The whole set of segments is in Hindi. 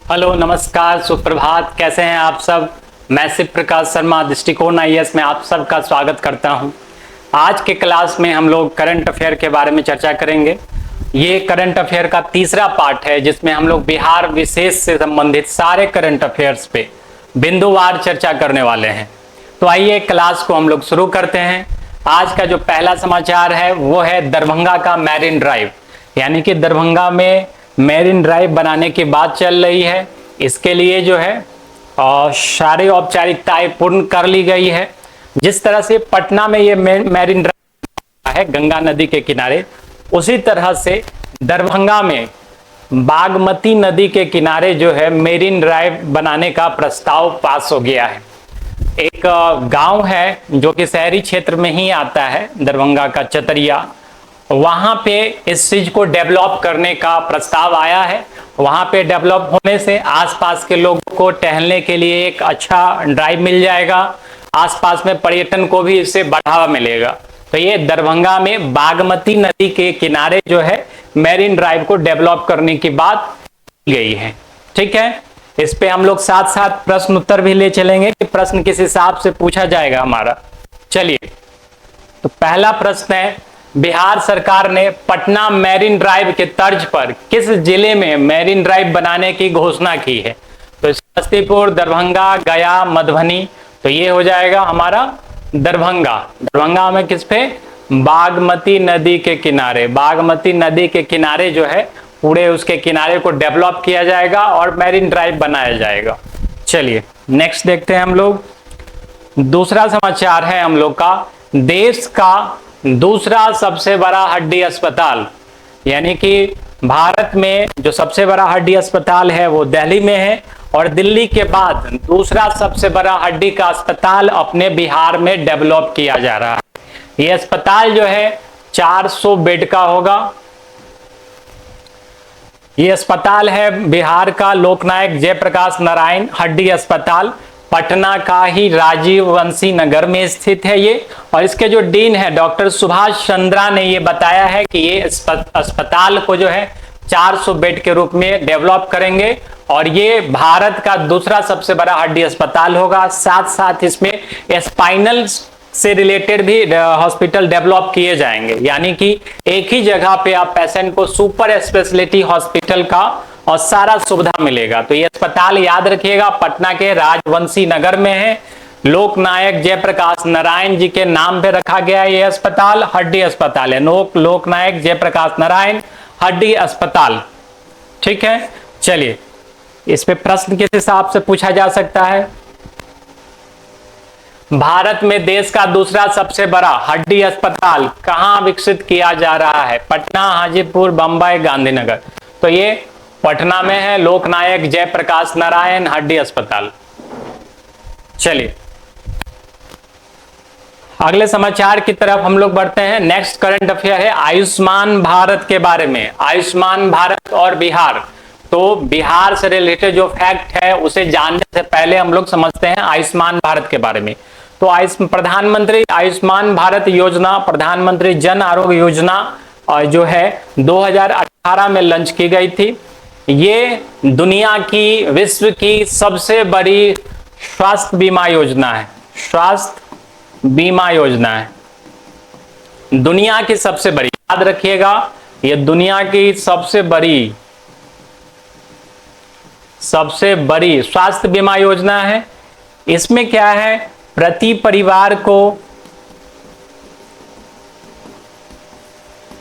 हेलो, नमस्कार, सुप्रभात। कैसे हैं आप सब? मैं शिव प्रकाश शर्मा दृष्टिकोण आईएएस में आप सबका स्वागत करता हूं। आज के क्लास में हम लोग करंट अफेयर के बारे में चर्चा करेंगे। ये करंट अफेयर का तीसरा पार्ट है जिसमें हम लोग बिहार विशेष से संबंधित सारे करंट अफेयर्स पे बिंदुवार चर्चा करने वाले हैं। तो आइए क्लास को हम लोग शुरू करते हैं। आज का जो पहला समाचार है वो है दरभंगा का मैरिन ड्राइव, यानी कि दरभंगा में मैरिन ड्राइव बनाने की बात चल रही है। इसके लिए जो है सारी औपचारिकताएं पूर्ण कर ली गई है। जिस तरह से पटना में ये मैरिन ड्राइव है गंगा नदी के किनारे, उसी तरह से दरभंगा में बागमती नदी के किनारे जो है मैरिन ड्राइव बनाने का प्रस्ताव पास हो गया है। एक गांव है जो कि शहरी क्षेत्र में ही आता है, दरभंगा का चतरिया, वहां पे इस चीज को डेवलप करने का प्रस्ताव आया है। वहां पे डेवलप होने से आसपास के लोगों को टहलने के लिए एक अच्छा ड्राइव मिल जाएगा, आसपास में पर्यटन को भी इससे बढ़ावा मिलेगा। तो ये दरभंगा में बागमती नदी के किनारे जो है मैरिन ड्राइव को डेवलप करने की बात की गई है। ठीक है, इस पे हम लोग साथ साथ प्रश्न उत्तर भी ले चलेंगे कि प्रश्न किस हिसाब से पूछा जाएगा हमारा। चलिए, तो पहला प्रश्न है, बिहार सरकार ने पटना मैरिन ड्राइव के तर्ज पर किस जिले में मैरिन ड्राइव बनाने की घोषणा की है? तो समस्तीपुर, दरभंगा, गया, मधुबनी। तो ये हो जाएगा हमारा दरभंगा। दरभंगा में किस पे? बागमती नदी के किनारे। बागमती नदी के किनारे जो है पूरे उसके किनारे को डेवलप किया जाएगा और मैरिन ड्राइव बनाया जाएगा। चलिए नेक्स्ट देखते हैं हम लोग। दूसरा समाचार है हम लोग का, देश का दूसरा सबसे बड़ा हड्डी अस्पताल, यानी कि भारत में जो सबसे बड़ा हड्डी अस्पताल है वो दिल्ली में है, और दिल्ली के बाद दूसरा सबसे बड़ा हड्डी का अस्पताल अपने बिहार में डेवलप किया जा रहा है। ये अस्पताल जो है 400 बेड का होगा। ये अस्पताल है बिहार का लोकनायक जयप्रकाश नारायण हड्डी अस्पताल, पटना का ही राजीव वंशी नगर में स्थित है ये। और इसके जो डीन है डॉक्टर सुभाष चंद्रा ने ये बताया है कि ये अस्पताल को जो है 400 बेड के रूप में डेवलप करेंगे और ये भारत का दूसरा सबसे बड़ा हड्डी अस्पताल होगा। साथ साथ इसमें स्पाइनल से रिलेटेड भी हॉस्पिटल डेवलप किए जाएंगे, यानी कि एक ही जगह पे आप पेशेंट को सुपर स्पेशलिटी हॉस्पिटल का और सारा सुविधा मिलेगा। तो ये अस्पताल याद रखिएगा पटना के राजवंशी नगर में है। लोकनायक जयप्रकाश नारायण जी के नाम पे रखा गया है। ये अस्पताल हड्डी अस्पताल है, लोकनायक जयप्रकाश नारायण हड्डी अस्पताल। ठीक है, चलिए इस पे प्रश्न किस हिसाब से पूछा जा सकता है? भारत में देश का दूसरा सबसे बड़ा हड्डी अस्पताल कहां विकसित किया जा रहा है? पटना, हाजीपुर, बंबई, गांधीनगर। तो ये पटना में है लोकनायक जयप्रकाश नारायण हड्डी अस्पताल। चलिए अगले समाचार की तरफ हम लोग बढ़ते हैं। नेक्स्ट करंट अफेयर है आयुष्मान भारत के बारे में। आयुष्मान भारत और बिहार, तो बिहार से रिलेटेड जो फैक्ट है उसे जानने से पहले हम लोग समझते हैं आयुष्मान भारत के बारे में। तो प्रधानमंत्री आयुष्मान भारत योजना, प्रधानमंत्री जन आरोग्य योजना जो है 2018 में लॉन्च की गई थी। ये दुनिया की, विश्व की सबसे बड़ी स्वास्थ्य बीमा योजना है। स्वास्थ्य बीमा योजना है दुनिया की सबसे बड़ी, याद रखिएगा ये दुनिया की सबसे बड़ी स्वास्थ्य बीमा योजना है। इसमें क्या है, प्रति परिवार को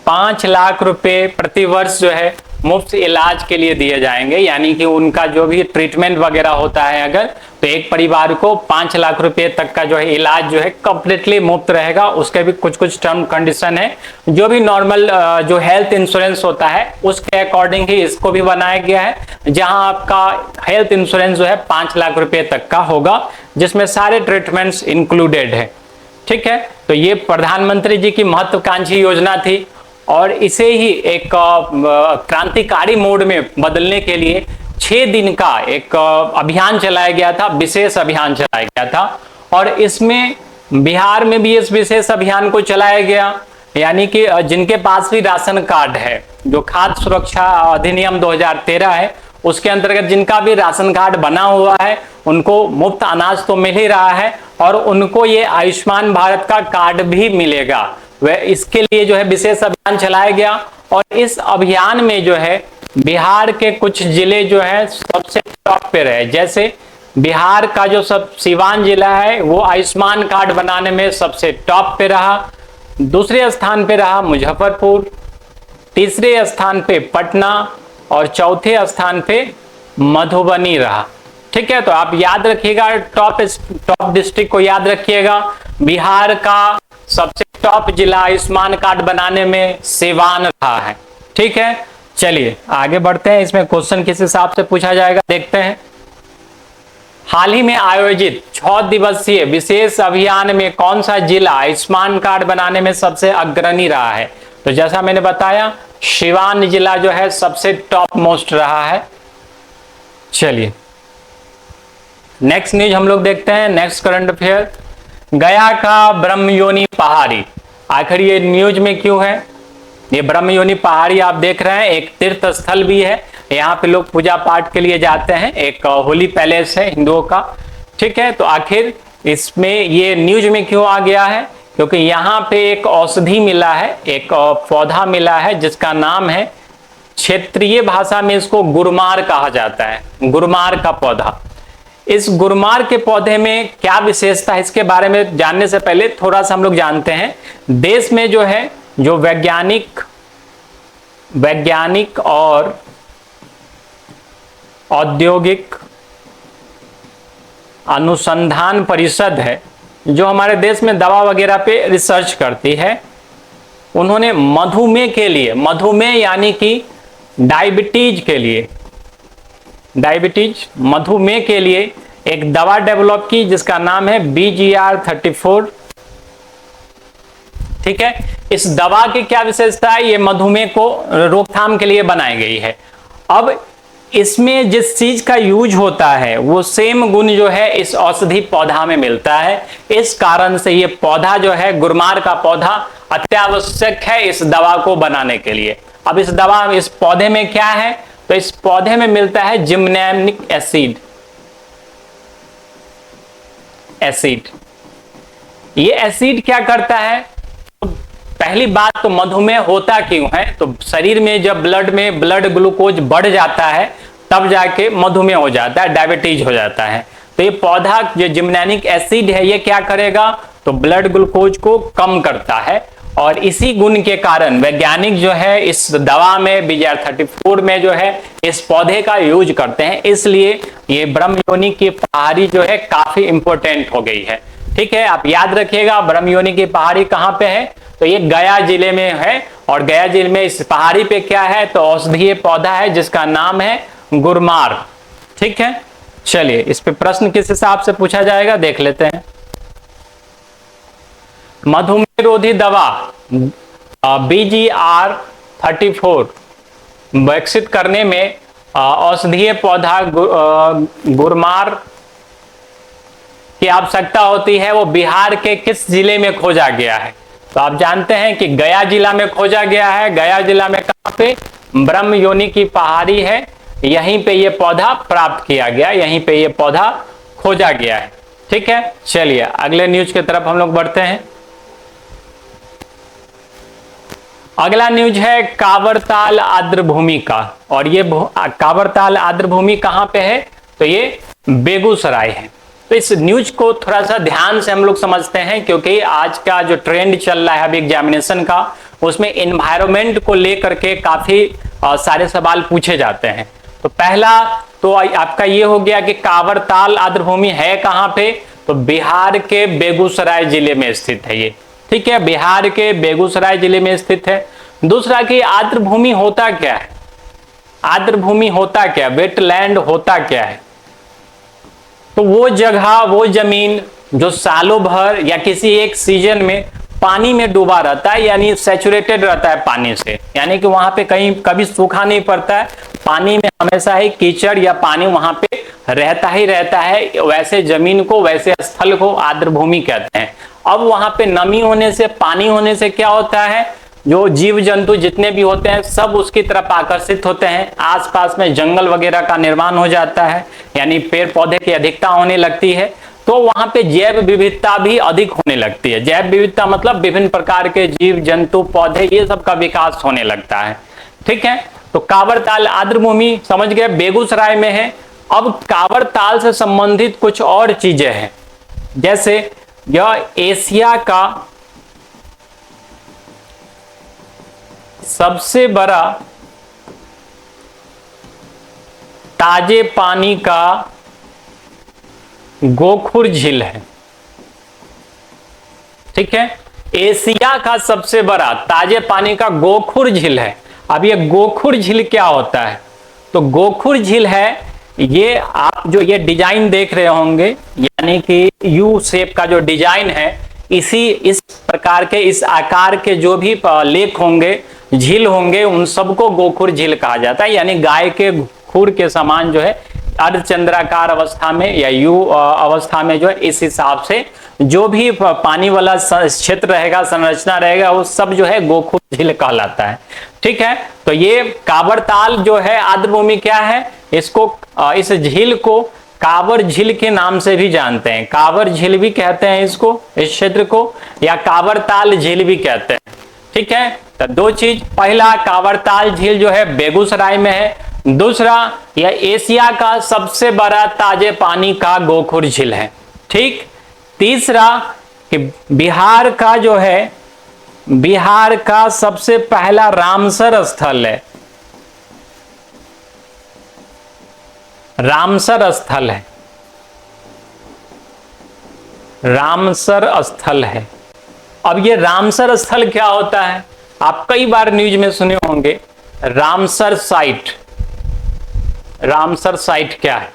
5 लाख रुपए प्रति वर्ष जो है मुफ्त इलाज के लिए दिए जाएंगे, यानी कि उनका जो भी ट्रीटमेंट वगैरह होता है अगर, तो एक परिवार को 5 लाख रुपए तक का जो है इलाज जो है कंप्लीटली मुफ्त रहेगा। उसके भी कुछ टर्म कंडीशन है, जो भी नॉर्मल जो हेल्थ इंश्योरेंस होता है उसके अकॉर्डिंग ही इसको भी बनाया गया है, जहां आपका हेल्थ इंश्योरेंस जो है 5 लाख रुपए तक का होगा, जिसमें सारे ट्रीटमेंट्स इंक्लूडेड है। ठीक है, तो ये प्रधानमंत्री जी की महत्वाकांक्षी योजना थी और इसे ही एक क्रांतिकारी मोड में बदलने के लिए 6 दिन का एक अभियान चलाया गया था, विशेष अभियान चलाया गया था। और इसमें बिहार में भी इस विशेष अभियान को चलाया गया, यानी कि जिनके पास भी राशन कार्ड है, जो खाद्य सुरक्षा अधिनियम 2013 है उसके अंतर्गत जिनका भी राशन कार्ड बना हुआ है उनको मुफ्त अनाज तो मिल ही रहा है और उनको ये आयुष्मान भारत का कार्ड भी मिलेगा। वह इसके लिए जो है विशेष अभियान चलाया गया और इस अभियान में जो है बिहार के कुछ जिले जो है सबसे टॉप पे रहे। जैसे बिहार का जो सब सिवान जिला है वो आयुष्मान कार्ड बनाने में सबसे टॉप पे रहा, दूसरे स्थान पे रहा मुजफ्फरपुर, तीसरे स्थान पे पटना और चौथे स्थान पे मधुबनी रहा। ठीक है, तो आप याद रखिएगा, टॉप डिस्ट्रिक्ट को याद रखिएगा। बिहार का सबसे टॉप जिला आयुष्मान कार्ड बनाने में सिवान रहा है। ठीक है, चलिए आगे बढ़ते हैं। इसमें क्वेश्चन किस हिसाब से पूछा जाएगा देखते हैं। हाल ही में आयोजित 6 दिवसीय विशेष अभियान में कौन सा जिला आयुष्मान कार्ड बनाने में सबसे अग्रणी रहा है? तो जैसा मैंने बताया सिवान जिला जो है सबसे टॉप मोस्ट रहा है। चलिए नेक्स्ट न्यूज हम लोग देखते हैं। नेक्स्ट करंट अफेयर, गया का ब्रह्मयोनी पहाड़ी, आखिर ये न्यूज में क्यों है? ये ब्रह्मयोनी पहाड़ी आप देख रहे हैं एक तीर्थ स्थल भी है, यहाँ पे लोग पूजा पाठ के लिए जाते हैं, एक होली पैलेस है हिंदुओं का। ठीक है, तो आखिर इसमें ये न्यूज में क्यों आ गया है? क्योंकि यहाँ पे एक औषधि मिला है, एक पौधा मिला है जिसका नाम है, क्षेत्रीय भाषा में इसको गुरमार कहा जाता है, गुरमार का पौधा। इस गुरमार के पौधे में क्या विशेषता है इसके बारे में जानने से पहले थोड़ा सा हम लोग जानते हैं। देश में जो है जो वैज्ञानिक और औद्योगिक अनुसंधान परिषद है जो हमारे देश में दवा वगैरह पे रिसर्च करती है, उन्होंने मधुमेह के लिए, मधुमेह यानी कि डायबिटीज के लिए, मधुमेह के लिए एक दवा डेवलप की जिसका नाम है BGR-34। ठीक है, इस दवा की क्या विशेषता है? ये मधुमेह को रोकथाम के लिए बनाई गई है। अब इसमें जिस चीज का यूज होता है वो सेम गुण जो है इस औषधि पौधा में मिलता है। इस कारण से ये पौधा जो है गुरमार का पौधा अत्यावश्यक है इस दवा को बनाने के लिए। अब इस पौधे में क्या है? तो इस पौधे में मिलता है जिम्नैनिक एसिड। ये एसिड क्या करता है? तो पहली बात तो मधुमेह होता क्यों है? तो शरीर में जब ब्लड ग्लूकोज बढ़ जाता है तब जाके मधुमेह हो जाता है, डायबिटीज हो जाता है। तो ये पौधा जो जिम्नैनिक एसिड है ये क्या करेगा? तो ब्लड ग्लूकोज को कम करता है और इसी गुण के कारण वैज्ञानिक जो है इस दवा में BGR-34 में जो है इस पौधे का यूज करते हैं। इसलिए ये ब्रह्मयोनी की पहाड़ी जो है काफी इंपॉर्टेंट हो गई है। ठीक है, आप याद रखिएगा ब्रह्मयोनी की पहाड़ी कहां पे है? तो ये गया जिले में है और गया जिले में इस पहाड़ी पे क्या है? तो औषधीय पौधा है जिसका नाम है गुरमार। ठीक है, चलिए इस पे प्रश्न किस हिसाब से पूछा जाएगा देख लेते हैं। मधुमेह रोधी दवा BGR-34 विकसित करने में औषधीय पौधा गुरमार की आवश्यकता होती है, वो बिहार के किस जिले में खोजा गया है? तो आप जानते हैं कि गया जिला में खोजा गया है। गया जिला में कहां पे? ब्रह्मयोनी की पहाड़ी है, यहीं पे ये पौधा प्राप्त किया गया, यहीं पे ये पौधा खोजा गया है। ठीक है, चलिए अगले न्यूज की तरफ हम लोग बढ़ते हैं। अगला न्यूज है कांवरताल आर्द्रभूमि का, और ये कांवरताल आर्द्रभूमि कहां पे है? तो ये बेगूसराय है। तो इस न्यूज को थोड़ा सा ध्यान से हम लोग समझते हैं क्योंकि आज का जो ट्रेंड चल रहा है अभी एग्जामिनेशन का, उसमें एनवायरमेंट को लेकर के काफी सारे सवाल पूछे जाते हैं। तो पहला तो आपका ये हो गया कि कांवरताल आर्द्रभूमि है कहां पे? तो बिहार के बेगूसराय जिले में स्थित है ये। ठीक है, बिहार के बेगूसराय जिले में स्थित है। दूसरा कि आर्द्रभूमि होता क्या है? आर्द्रभूमि होता क्या, वेटलैंड होता क्या है? तो वो जगह, वो जमीन जो सालों भर या किसी एक सीजन में पानी में डूबा रहता है, यानी सैचुरेटेड रहता है पानी से, यानी कि वहां पे कहीं कभी सूखा नहीं पड़ता है, पानी में हमेशा ही कीचड़ या पानी वहां पे रहता ही रहता है, वैसे जमीन को, वैसे स्थल को आर्द्रभूमि कहते हैं। अब वहां पे नमी होने से, पानी होने से क्या होता है? जो जीव जंतु जितने भी होते हैं सब उसकी तरफ आकर्षित होते हैं। आसपास में जंगल वगैरह का निर्माण हो जाता है, यानी पेड़ पौधे की अधिकता होने लगती है, तो वहां पे जैव विविधता भी अधिक होने लगती है। जैव विविधता मतलब विभिन्न प्रकार के जीव जंतु पौधे ये सब का विकास होने लगता है। ठीक है, तो कांवर ताल आर्द्र भूमि समझ गए, बेगूसराय में है। अब कांवर ताल से संबंधित कुछ और चीजें हैं, जैसे यह एशिया का सबसे बड़ा ताजे पानी का गोखुर झील है। ठीक है, एशिया का सबसे बड़ा ताजे पानी का गोखुर झील है। अब ये गोखुर झील क्या होता है? तो गोखुर झील है, ये आप जो ये डिजाइन देख रहे होंगे, यानी कि यू शेप का जो डिजाइन है, इस प्रकार के इस आकार के जो भी लेक होंगे, झील होंगे, उन सबको गोखुर झील कहा जाता है। यानी गाय के खुर के समान जो है अर्धचंद्राकार अवस्था में या यू अवस्था में जो है, इस हिसाब से जो भी पानी वाला क्षेत्र रहेगा, संरचना रहेगा, वो सब जो है गोखुर झील कहलाता है। ठीक है, तो ये कांवर ताल जो है आर्द्र भूमि क्या है, इसको इस झील को कांवर झील के नाम से भी जानते हैं। कांवर झील भी कहते हैं इसको, इस क्षेत्र को, या कांवर ताल झील भी कहते हैं। ठीक है, तो दो चीज, पहला कांवर ताल झील जो है बेगूसराय में है, दूसरा यह एशिया का सबसे बड़ा ताजे पानी का गोखुर झील है। ठीक, तीसरा कि बिहार का जो है, बिहार का सबसे पहला रामसर स्थल है, रामसर स्थल है, रामसर स्थल है। अब ये रामसर स्थल क्या होता है? आप कई बार न्यूज में सुने होंगे रामसर साइट। रामसर साइट क्या है?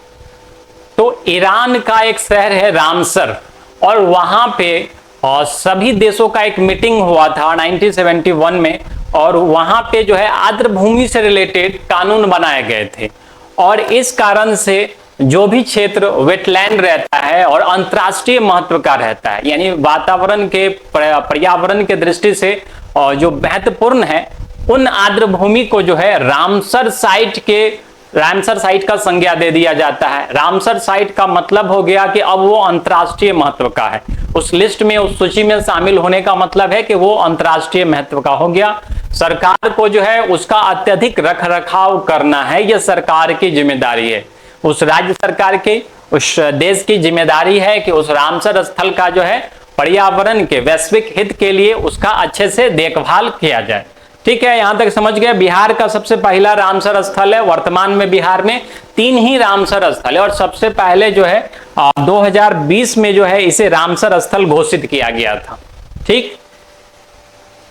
तो ईरान का एक शहर है रामसर, और वहां पे सभी देशों का एक मीटिंग हुआ था 1971 में, और वहां पे जो है आर्द्र भूमि से रिलेटेड कानून बनाए गए थे। और इस कारण से जो भी क्षेत्र वेटलैंड रहता है और अंतर्राष्ट्रीय महत्व का रहता है, यानी वातावरण के पर्यावरण के दृष्टि से जो महत्वपूर्ण है, उन आर्द्र भूमि को जो है रामसर साइट का संज्ञा दे दिया जाता है। रामसर साइट का मतलब हो गया कि अब वो अंतर्राष्ट्रीय महत्व का है, उस लिस्ट में, उस सूची में शामिल होने का मतलब है कि वो अंतर्राष्ट्रीय महत्व का हो गया। सरकार को जो है उसका अत्यधिक रख रखाव करना है, यह सरकार की जिम्मेदारी है, उस राज्य सरकार की, उस देश की जिम्मेदारी है कि उस रामसर स्थल का जो है पर्यावरण के वैश्विक हित के लिए उसका अच्छे से देखभाल किया जाए। ठीक है, यहां तक समझ गए। बिहार का सबसे पहला रामसर स्थल है। वर्तमान में बिहार में 3 ही रामसर स्थल है, और सबसे पहले जो है 2020 में जो है इसे रामसर स्थल घोषित किया गया था। ठीक,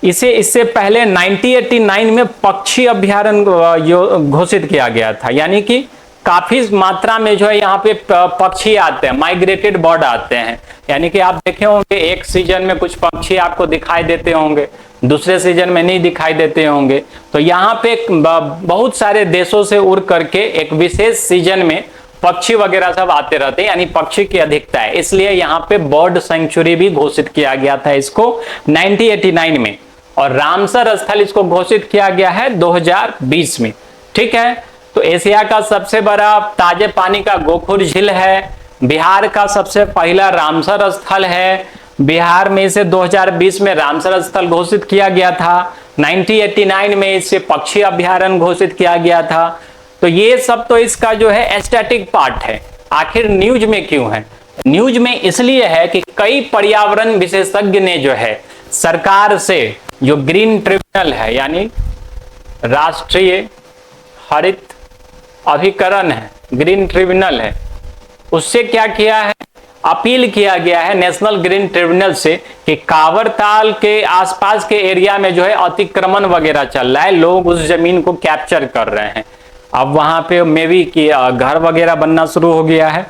इससे पहले 1989 में पक्षी अभ्यारण्य घोषित किया गया था, यानी कि काफी मात्रा में जो है यहाँ पे पक्षी आते हैं, माइग्रेटेड बर्ड आते हैं। यानी कि आप देखे होंगे एक सीजन में कुछ पक्षी आपको दिखाई देते होंगे, दूसरे सीजन में नहीं दिखाई देते होंगे। तो यहाँ पे बहुत सारे देशों से उड़ करके एक विशेष सीजन में पक्षी वगैरह सब आते रहते हैं, यानी पक्षी की अधिकता है, इसलिए यहाँ पे बर्ड सेंचुरी भी घोषित किया गया था इसको 1989 में, और रामसर स्थल इसको घोषित किया गया है 2020 में। ठीक है, तो एशिया का सबसे बड़ा ताजे पानी का गोखुर झील है, बिहार का सबसे पहला रामसर स्थल है, बिहार में इसे 2020 में रामसर स्थल घोषित किया गया था, 1989 में इसे पक्षी अभ्यारण्य घोषित किया गया था। तो ये सब तो इसका जो है एस्थेटिक पार्ट है। आखिर न्यूज में क्यों है? न्यूज में इसलिए है कि कई पर्यावरण विशेषज्ञ ने जो है सरकार से जो ग्रीन ट्रिब्यूनल है, यानी राष्ट्रीय हरित अभिकरण है, ग्रीन ट्रिब्यूनल है, उससे क्या किया है, अपील किया गया है नेशनल ग्रीन ट्रिब्यूनल से कि कांवर ताल के आसपास के एरिया में जो है अतिक्रमण वगैरह चल रहा है, लोग उस जमीन को कैप्चर कर रहे हैं। अब वहां पे मे बी कि घर वगैरह बनना शुरू हो गया है।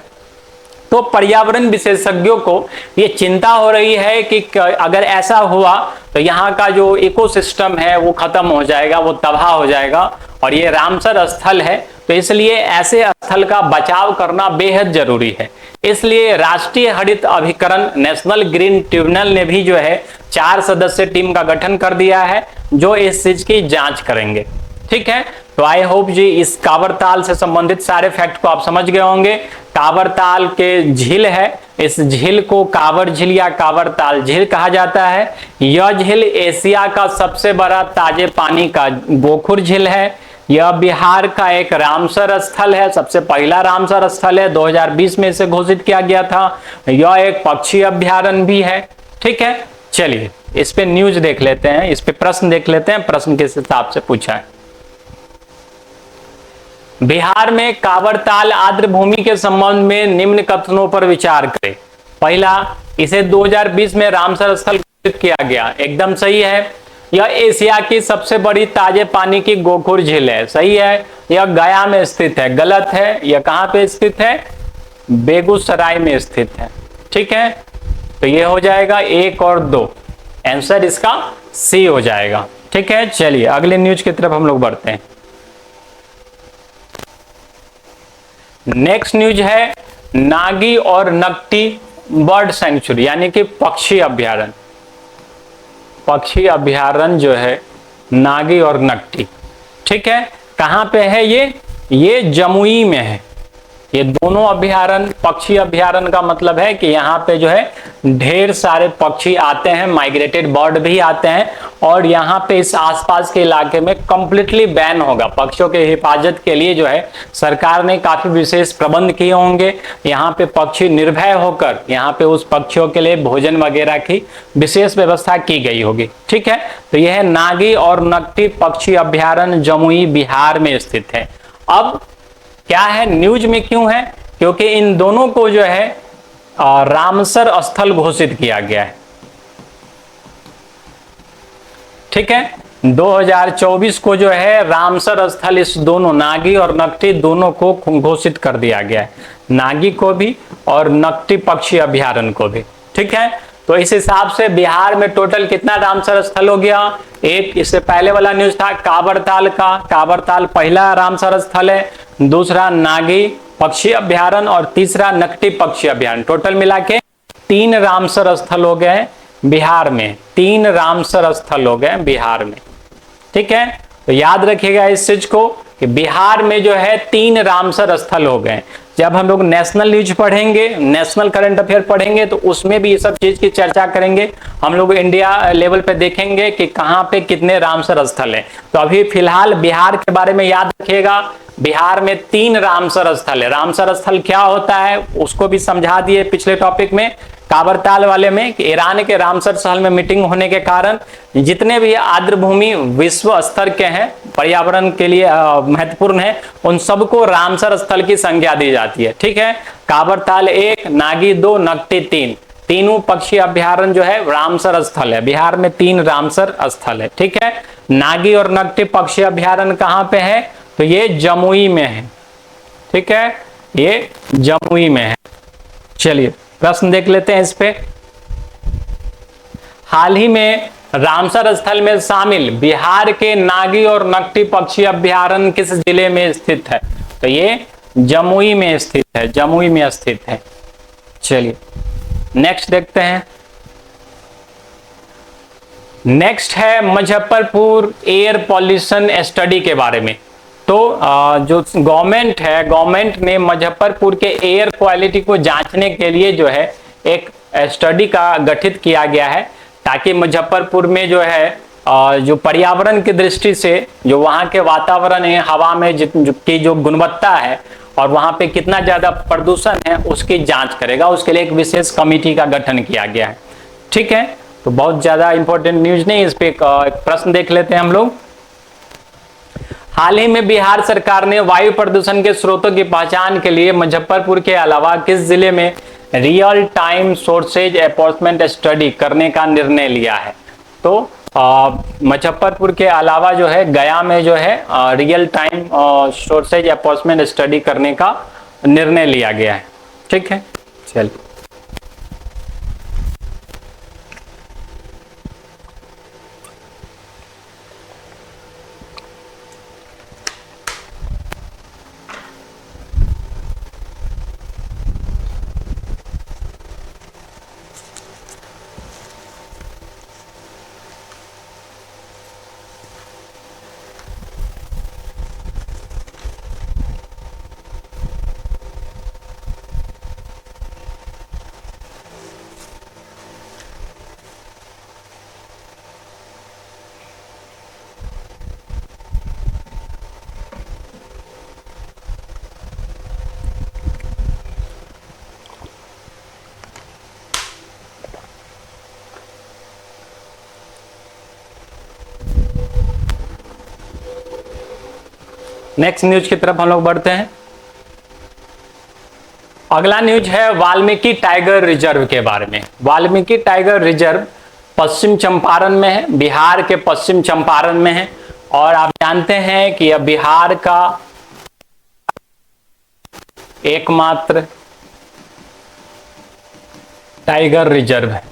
तो पर्यावरण विशेषज्ञों को ये चिंता हो रही है कि अगर ऐसा हुआ तो यहाँ का जो इकोसिस्टम है वो खत्म हो जाएगा, वो तबाह हो जाएगा। और ये रामसर स्थल है तो इसलिए ऐसे स्थल का बचाव करना बेहद जरूरी है। इसलिए राष्ट्रीय हरित अभिकरण नेशनल ग्रीन ट्रिब्यूनल ने भी जो है 4 सदस्य टीम का गठन कर दिया है जो इस चीज की जांच करेंगे। ठीक है, तो आई होप जी इस कांवर ताल से संबंधित सारे फैक्ट को आप समझ गए होंगे। कांवर ताल के झील है, इस झील को कांवर झील या कांवर ताल झील कहा जाता है। यह झील एशिया का सबसे बड़ा ताजे पानी का गोखुर झील है। यह बिहार का एक रामसर स्थल है, सबसे पहला रामसर स्थल है, 2020 में इसे घोषित किया गया था। यह एक पक्षी अभ्यारण्य भी है। ठीक है, चलिए इस पे न्यूज देख लेते हैं, इस पे प्रश्न देख लेते हैं, प्रश्न किस हिसाब से पूछा है। बिहार में कांवर ताल आर्द्र भूमि के संबंध में निम्न कथनों पर विचार करें। पहला, इसे 2020 में रामसर स्थल घोषित किया गया, एकदम सही है। यह एशिया की सबसे बड़ी ताजे पानी की गोखुर झील है, सही है। यह गया में स्थित है, गलत है। यह कहां पे स्थित है? बेगूसराय में स्थित है। ठीक है, तो ये हो जाएगा 1 और 2, आंसर इसका सी हो जाएगा। ठीक है, चलिए अगले न्यूज की तरफ हम लोग बढ़ते हैं। नेक्स्ट न्यूज है नागी और नकटी बर्ड सेंचुरी यानी कि पक्षी अभ्यारण्य। पक्षी अभ्यारण्य जो है नागी और नकटी, ठीक है, कहां पे है ये जमुई में है। ये दोनों अभ्यारण्य, पक्षी अभ्यारण्य का मतलब है कि यहाँ पे जो है ढेर सारे पक्षी आते हैं, माइग्रेटेड बर्ड भी आते हैं, और यहाँ पे इस आसपास के इलाके में कंप्लीटली बैन होगा। पक्षियों के हिफाजत के लिए जो है सरकार ने काफी विशेष प्रबंध किए होंगे। यहाँ पे पक्षी निर्भय होकर यहाँ पे उस पक्षियों के लिए भोजन वगैरह की विशेष व्यवस्था की गई होगी। ठीक है, तो यह नागी और नकटी पक्षी अभ्यारण्य जमुई बिहार में स्थित है। अब क्या है, न्यूज में क्यों है? क्योंकि इन दोनों को जो है रामसर स्थल घोषित किया गया है। ठीक है, 2024 को जो है रामसर स्थल इस दोनों नागी और नकटी दोनों को घोषित कर दिया गया है, नागी को भी और नकटी पक्षी अभ्यारण्य को भी। ठीक है, तो इस हिसाब से बिहार में टोटल कितना रामसर स्थल हो गया? एक, इससे पहले वाला न्यूज था कांवर ताल का, कांवर ताल पहला रामसर स्थल है, दूसरा नागी पक्षी अभ्यारण्य और तीसरा नकटी पक्षी अभ्यारण्य। टोटल मिला के 3 रामसर स्थल हो गए बिहार में, 3 रामसर स्थल हो गए बिहार में। ठीक है, तो याद रखिएगा इस चीज को कि बिहार में जो है 3 रामसर स्थल हो गए। जब हम लोग नेशनल न्यूज पढ़ेंगे, नेशनल करंट अफेयर पढ़ेंगे, तो उसमें भी ये सब चीज की चर्चा करेंगे। हम लोग इंडिया लेवल पे देखेंगे कि कहां पे कितने रामसर स्थल है। तो अभी फिलहाल बिहार के बारे में याद रखिएगा, बिहार में 3 रामसर स्थल है। रामसर स्थल क्या होता है उसको भी समझा दिए पिछले टॉपिक में, कांवर ताल वाले में, कि ईरान के रामसर स्थल में मीटिंग होने के कारण जितने भी आर्द्र भूमि विश्व स्तर के हैं, पर्यावरण के लिए महत्वपूर्ण है, उन सबको रामसर स्थल की संज्ञा दी जाती है। ठीक है, कांवर ताल 1, नागी 2, नकटी 3, तीनों पक्षी अभ्यारण्य जो है रामसर स्थल है। बिहार में 3 रामसर स्थल है। ठीक है, नागी और नकटी पक्षी अभ्यारण्य कहां पे है? तो ये जमुई में है। ठीक है, ये जमुई में है। चलिए प्रश्न देख लेते हैं इस पे। हाल ही में रामसर स्थल में शामिल बिहार के नागी और नकटी पक्षी अभ्यारण्य किस जिले में स्थित है? तो ये जमुई में स्थित है, जमुई में स्थित है। चलिए नेक्स्ट देखते हैं। नेक्स्ट है मुजफ्फरपुर एयर पॉल्यूशन स्टडी के बारे में। तो जो गवर्नमेंट है, गवर्नमेंट ने मुजफ्फरपुर के एयर क्वालिटी को जांचने के लिए जो है एक स्टडी का गठित किया गया है, ताकि मुजफ्फरपुर में जो है जो पर्यावरण की दृष्टि से जो वहाँ के वातावरण है, हवा में की जो गुणवत्ता है और वहाँ पे कितना ज्यादा प्रदूषण है उसकी जांच करेगा। उसके लिए एक विशेष कमेटी का गठन किया गया है। ठीक है, तो बहुत ज्यादा इंपॉर्टेंट न्यूज नहीं, इस पे एक प्रश्न देख लेते हैं हम लोग। हाल ही में बिहार सरकार ने वायु प्रदूषण के स्रोतों की पहचान के लिए मुजफ्फरपुर के अलावा किस जिले में real time sources enforcement study करने का निर्णय लिया है? तो मुजफ्फरपुर के अलावा जो है गया में जो है real time sources enforcement study करने का निर्णय लिया गया है। ठीक है, चलिए नेक्स्ट न्यूज की तरफ हम लोग बढ़ते हैं। अगला न्यूज है वाल्मीकि टाइगर रिजर्व के बारे में। वाल्मीकि टाइगर रिजर्व पश्चिम चंपारण में है, बिहार के पश्चिम चंपारण में है। और आप जानते हैं कि यह बिहार का एकमात्र टाइगर रिजर्व है।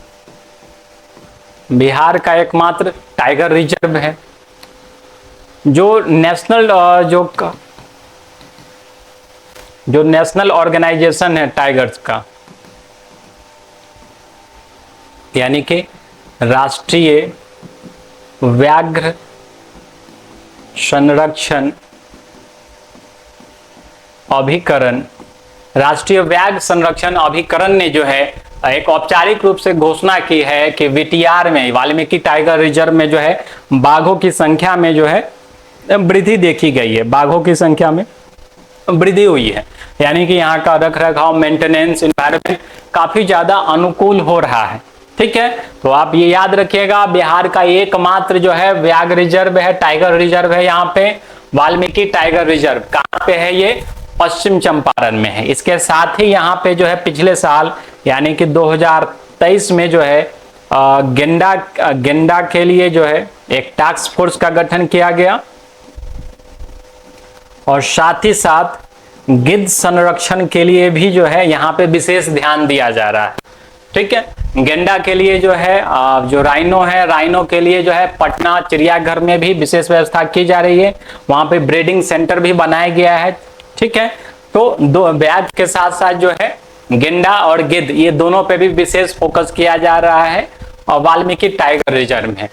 बिहार का एकमात्र टाइगर रिजर्व है। जो नेशनल ऑर्गेनाइजेशन है टाइगर्स का, यानी कि राष्ट्रीय व्याघ्र संरक्षण अभिकरण, राष्ट्रीय व्याघ्र संरक्षण अभिकरण ने जो है एक औपचारिक रूप से घोषणा की है कि वीटीआर में, वाल्मीकि टाइगर रिजर्व में जो है बाघों की संख्या में जो है वृद्धि देखी गई है। बाघों की संख्या में वृद्धि हुई है, यानी कि यहाँ का रख रखाव, मेंटेनेंस, एनवायरनमेंट काफी ज्यादा अनुकूल हो रहा है। ठीक है, तो आप ये याद रखिएगा, बिहार का एकमात्र जो है व्याघ्र रिजर्व है, टाइगर रिजर्व है। यहाँ पे वाल्मीकि टाइगर रिजर्व कहाँ पे है? ये पश्चिम चंपारण में है। इसके साथ ही यहाँ पे जो है पिछले साल यानी कि 2023 में जो है गेंडा के लिए जो है एक टास्क फोर्स का गठन किया गया, और साथ ही साथ गिद्ध संरक्षण के लिए भी जो है यहाँ पे विशेष ध्यान दिया जा रहा है। ठीक है, गेंडा के लिए जो है जो राइनो है, राइनो के लिए जो है पटना चिड़ियाघर में भी विशेष व्यवस्था की जा रही है। वहां पे ब्रीडिंग सेंटर भी बनाया गया है। ठीक है, तो दो व्याघ्र के साथ साथ जो है गेंडा और गिद्ध, ये दोनों पे भी विशेष फोकस किया जा रहा है और वाल्मीकि टाइगर रिजर्व में।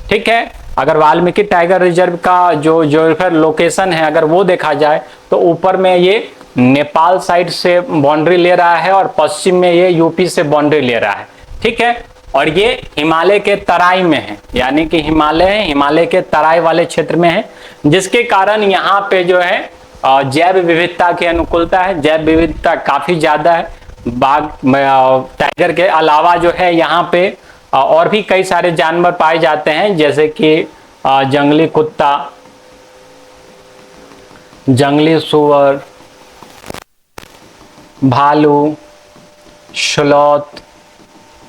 ठीक है, अगर वाल्मीकि टाइगर रिजर्व का जो फिर लोकेशन है अगर वो देखा जाए तो ऊपर में ये नेपाल साइड से बाउंड्री ले रहा है और पश्चिम में ये यूपी से बाउंड्री ले रहा है। ठीक है, और ये हिमालय के तराई में है, यानी कि हिमालय के तराई वाले क्षेत्र में है, जिसके कारण यहाँ पे जो है जैव विविधता की अनुकूलता है। जैव विविधता काफी ज्यादा है। बाघ टाइगर के अलावा जो है यहाँ पे और भी कई सारे जानवर पाए जाते हैं, जैसे कि जंगली कुत्ता, जंगली सुअर, भालू, स्लॉथ।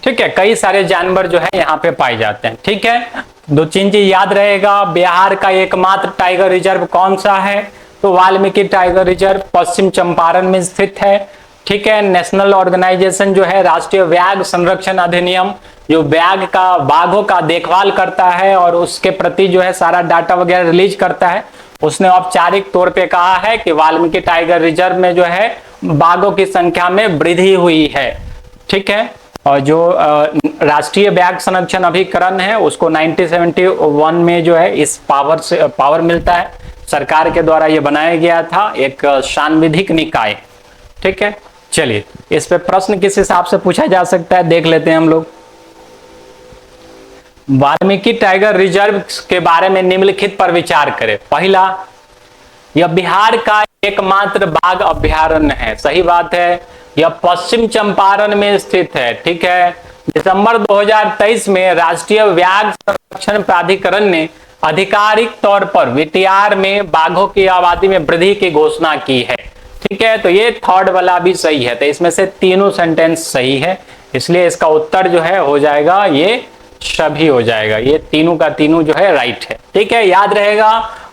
ठीक है, कई सारे जानवर जो है यहाँ पे पाए जाते हैं। ठीक है, दो तीन चीज याद रहेगा। बिहार का एकमात्र टाइगर रिजर्व कौन सा है? तो वाल्मीकि टाइगर रिजर्व पश्चिम चंपारण में स्थित है। ठीक है, नेशनल ऑर्गेनाइजेशन जो है राष्ट्रीय व्याघ्र संरक्षण अधिनियम, जो व्याघ्र का, बाघों का देखभाल करता है और उसके प्रति जो है सारा डाटा वगैरह रिलीज करता है, उसने औपचारिक तौर पे कहा है कि वाल्मीकि टाइगर रिजर्व में जो है बाघों की संख्या में वृद्धि हुई है। ठीक है, और जो राष्ट्रीय व्याघ्र संरक्षण अभिकरण है उसको 1971 में जो है इस पावर मिलता है। सरकार के द्वारा ये बनाया गया था, एक सांविधिक निकाय। ठीक है, चलिए इस पे प्रश्न किस हिसाब से पूछा जा सकता है देख लेते हैं हम लोग। वाल्मीकि टाइगर रिजर्व के बारे में निम्नलिखित पर विचार करें। पहला, यह बिहार का एकमात्र बाघ अभयारण्य है। सही बात है, यह पश्चिम चंपारण में स्थित है। ठीक है, दिसंबर 2023 में राष्ट्रीय व्याघ्र संरक्षण प्राधिकरण ने आधिकारिक तौर पर वीटीआर में बाघों की आबादी में वृद्धि की घोषणा की है। ठीक है, तो ये थर्ड वाला भी सही है, तो इसमें से तीनों सेंटेंस सही है, इसलिए इसका उत्तर जो है हो जाएगा ये सभी हो जाएगा। ये तीनों का तीनों जो है राइट है। ठीक है, याद रहेगा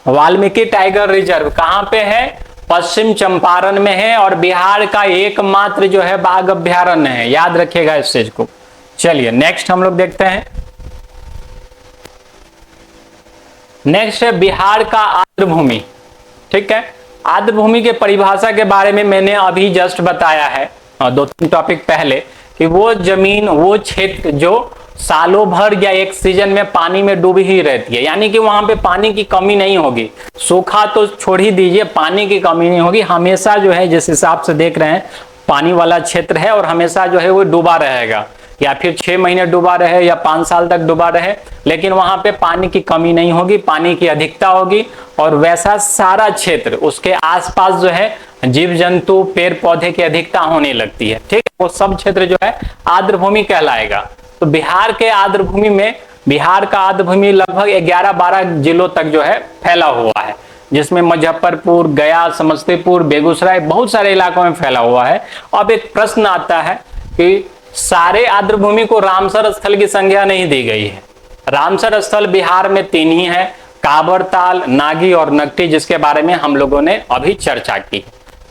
वाल्मीकि टाइगर रिजर्व कहां पे है? पश्चिम चंपारण में है और बिहार का एकमात्र जो है बाघ अभयारण्य है। याद रखिएगा इस चीज को। चलिए नेक्स्ट हम लोग देखते हैं। नेक्स्ट है बिहार का आर्द्रभूमि। ठीक है, आर्द्रभूमि के परिभाषा के बारे में मैंने अभी जस्ट बताया है 2-3 टॉपिक पहले, कि वो जमीन, वो क्षेत्र जो सालों भर या एक सीजन में पानी में डूबी ही रहती है, यानी कि वहां पे पानी की कमी नहीं होगी। सूखा तो छोड़ ही दीजिए, पानी की कमी नहीं होगी। हमेशा जो है जिस हिसाब से देख रहे हैं पानी वाला क्षेत्र है और हमेशा जो है वो डूबा रहेगा, या फिर 6 महीने डूबा रहे या 5 साल तक डूबा रहे, लेकिन वहां पे पानी की कमी नहीं होगी, पानी की अधिकता होगी। और वैसा सारा क्षेत्र, उसके आसपास जो है जीव जंतु, पेड़ पौधे की अधिकता होने लगती है। ठीक, वो सब क्षेत्र जो है आर्द्रभूमि कहलाएगा। तो बिहार के आर्द्रभूमि में, बिहार का आर्द्रभूमि लगभग 11-12 जिलों तक जो है फैला हुआ है। जिसमें मुजफ्फरपुर, गया, समस्तीपुर, बेगूसराय बहुत सारे इलाकों में फैला हुआ है। अब एक प्रश्न आता है कि सारे आर्द्रभूमि को रामसर स्थल की संज्ञा नहीं दी गई है। रामसर स्थल बिहार में 3 ही है, काबरताल, नागी और नकटी, जिसके बारे में हम लोगों ने अभी चर्चा की।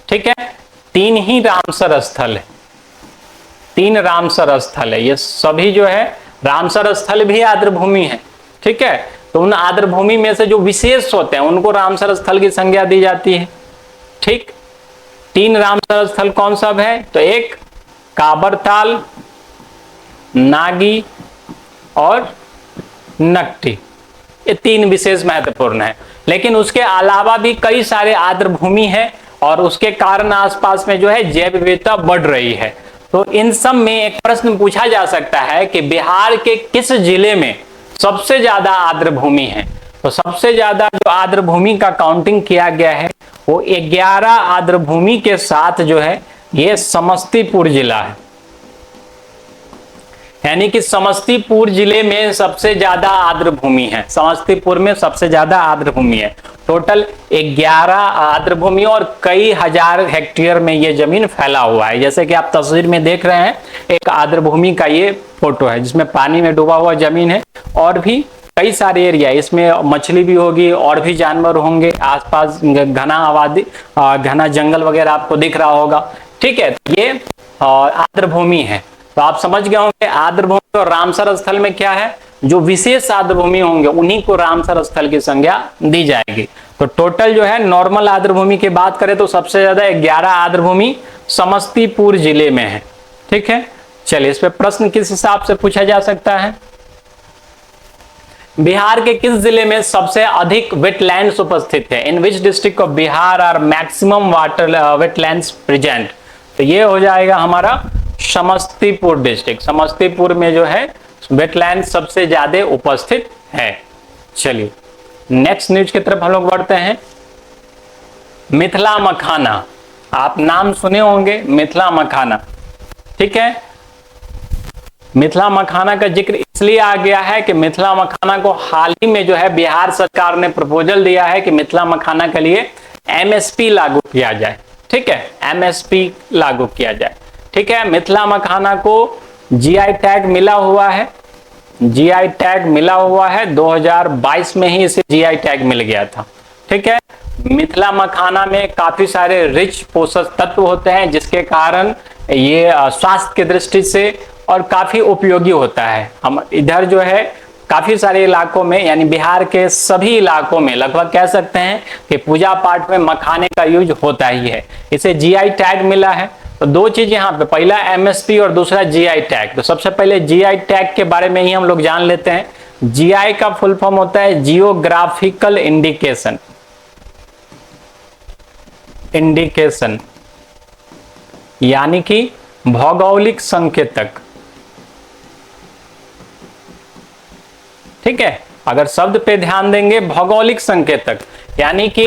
ठीक है, 3 ही रामसर स्थल है, 3 रामसर स्थल है। ये सभी जो है रामसर स्थल भी आर्द्रभूमि है। ठीक है, तो उन आर्द्रभूमि में से जो विशेष होते हैं उनको रामसर स्थल की संज्ञा दी जाती है। ठीक, 3 रामसर स्थल कौन सब है? तो एक काबरताल, नागी और नकटी, ये 3 विशेष महत्वपूर्ण है। लेकिन उसके अलावा भी कई सारे आर्द्रभूमि है और उसके कारण आसपास में जो है जैव विविधता बढ़ रही है। तो इन सब में एक प्रश्न पूछा जा सकता है कि बिहार के किस जिले में सबसे ज्यादा आर्द्रभूमि है? तो सबसे ज्यादा जो आर्द्रभूमि का काउंटिंग किया गया है वो 11 आर्द्रभूमि के साथ जो है ये समस्तीपुर जिला है। यानी कि समस्तीपुर जिले में सबसे ज्यादा आर्द्रभूमि है, समस्तीपुर में सबसे ज्यादा आर्द्रभूमि है। टोटल 11 आर्द्रभूमि और कई हजार हेक्टेयर में ये जमीन फैला हुआ है। जैसे कि आप तस्वीर में देख रहे हैं, एक आर्द्रभूमि का ये फोटो है जिसमें पानी में डूबा हुआ जमीन है और भी कई सारे एरिया, इसमें मछली भी होगी और भी जानवर होंगे, आसपास घना आबादी, घना जंगल वगैरह आपको दिख रहा होगा। ठीक है, ये आर्द्रभूमि है। तो आप समझ गए होंगे आर्द्रभूमि और रामसर स्थल में क्या है, जो विशेष आर्द्रभूमि होंगे उन्हीं को रामसर स्थल की संज्ञा दी जाएगी। तो टोटल जो है नॉर्मल आर्द्रभूमि की बात करें तो सबसे ज्यादा 11 आर्द्रभूमि समस्तीपुर जिले में है। ठीक है, चलिए इस पे प्रश्न किस हिसाब से पूछा जा सकता है? बिहार के किस जिले में सबसे अधिक वेटलैंड्स उपस्थित है? In which district of Bihar are maximum water wetlands present? तो ये हो जाएगा हमारा समस्तीपुर डिस्ट्रिक्ट। समस्तीपुर में जो है वेटलैंड सबसे ज्यादा उपस्थित है। चलिए नेक्स्ट न्यूज की तरफ हम लोग बढ़ते हैं। मिथिला मखाना, आप नाम सुने होंगे मिथिला मखाना। ठीक है, मिथिला मखाना का जिक्र इसलिए आ गया है कि मिथिला मखाना को हाल ही में जो है बिहार सरकार ने प्रपोजल दिया है कि मिथिला मखाना के लिए एमएसपी लागू किया जाए। ठीक है, एमएसपी लागू किया जाए। ठीक है, मिथिला मखाना को जीआई टैग मिला हुआ है, जीआई टैग मिला हुआ है 2022 में ही इसे जीआई टैग मिल गया था। ठीक है, मिथिला मखाना में काफी सारे रिच पोषक तत्व होते हैं जिसके कारण ये स्वास्थ्य की दृष्टि से और काफी उपयोगी होता है। हम इधर जो है काफी सारे इलाकों में, यानी बिहार के सभी इलाकों में लगभग कह सकते हैं कि पूजा पाठ में मखाने का यूज होता ही है। इसे जीआई टैग मिला है। तो 2 चीज यहाँ पे, पहला एमएसपी और दूसरा जीआई टैग। तो सबसे पहले जीआई टैग के बारे में ही हम लोग जान लेते हैं। जीआई का फुल फॉर्म होता है जियोग्राफिकल इंडिकेशन, इंडिकेशन यानी कि भौगोलिक संकेतक। ठीक है, अगर शब्द पे ध्यान देंगे भौगोलिक संकेतक यानी कि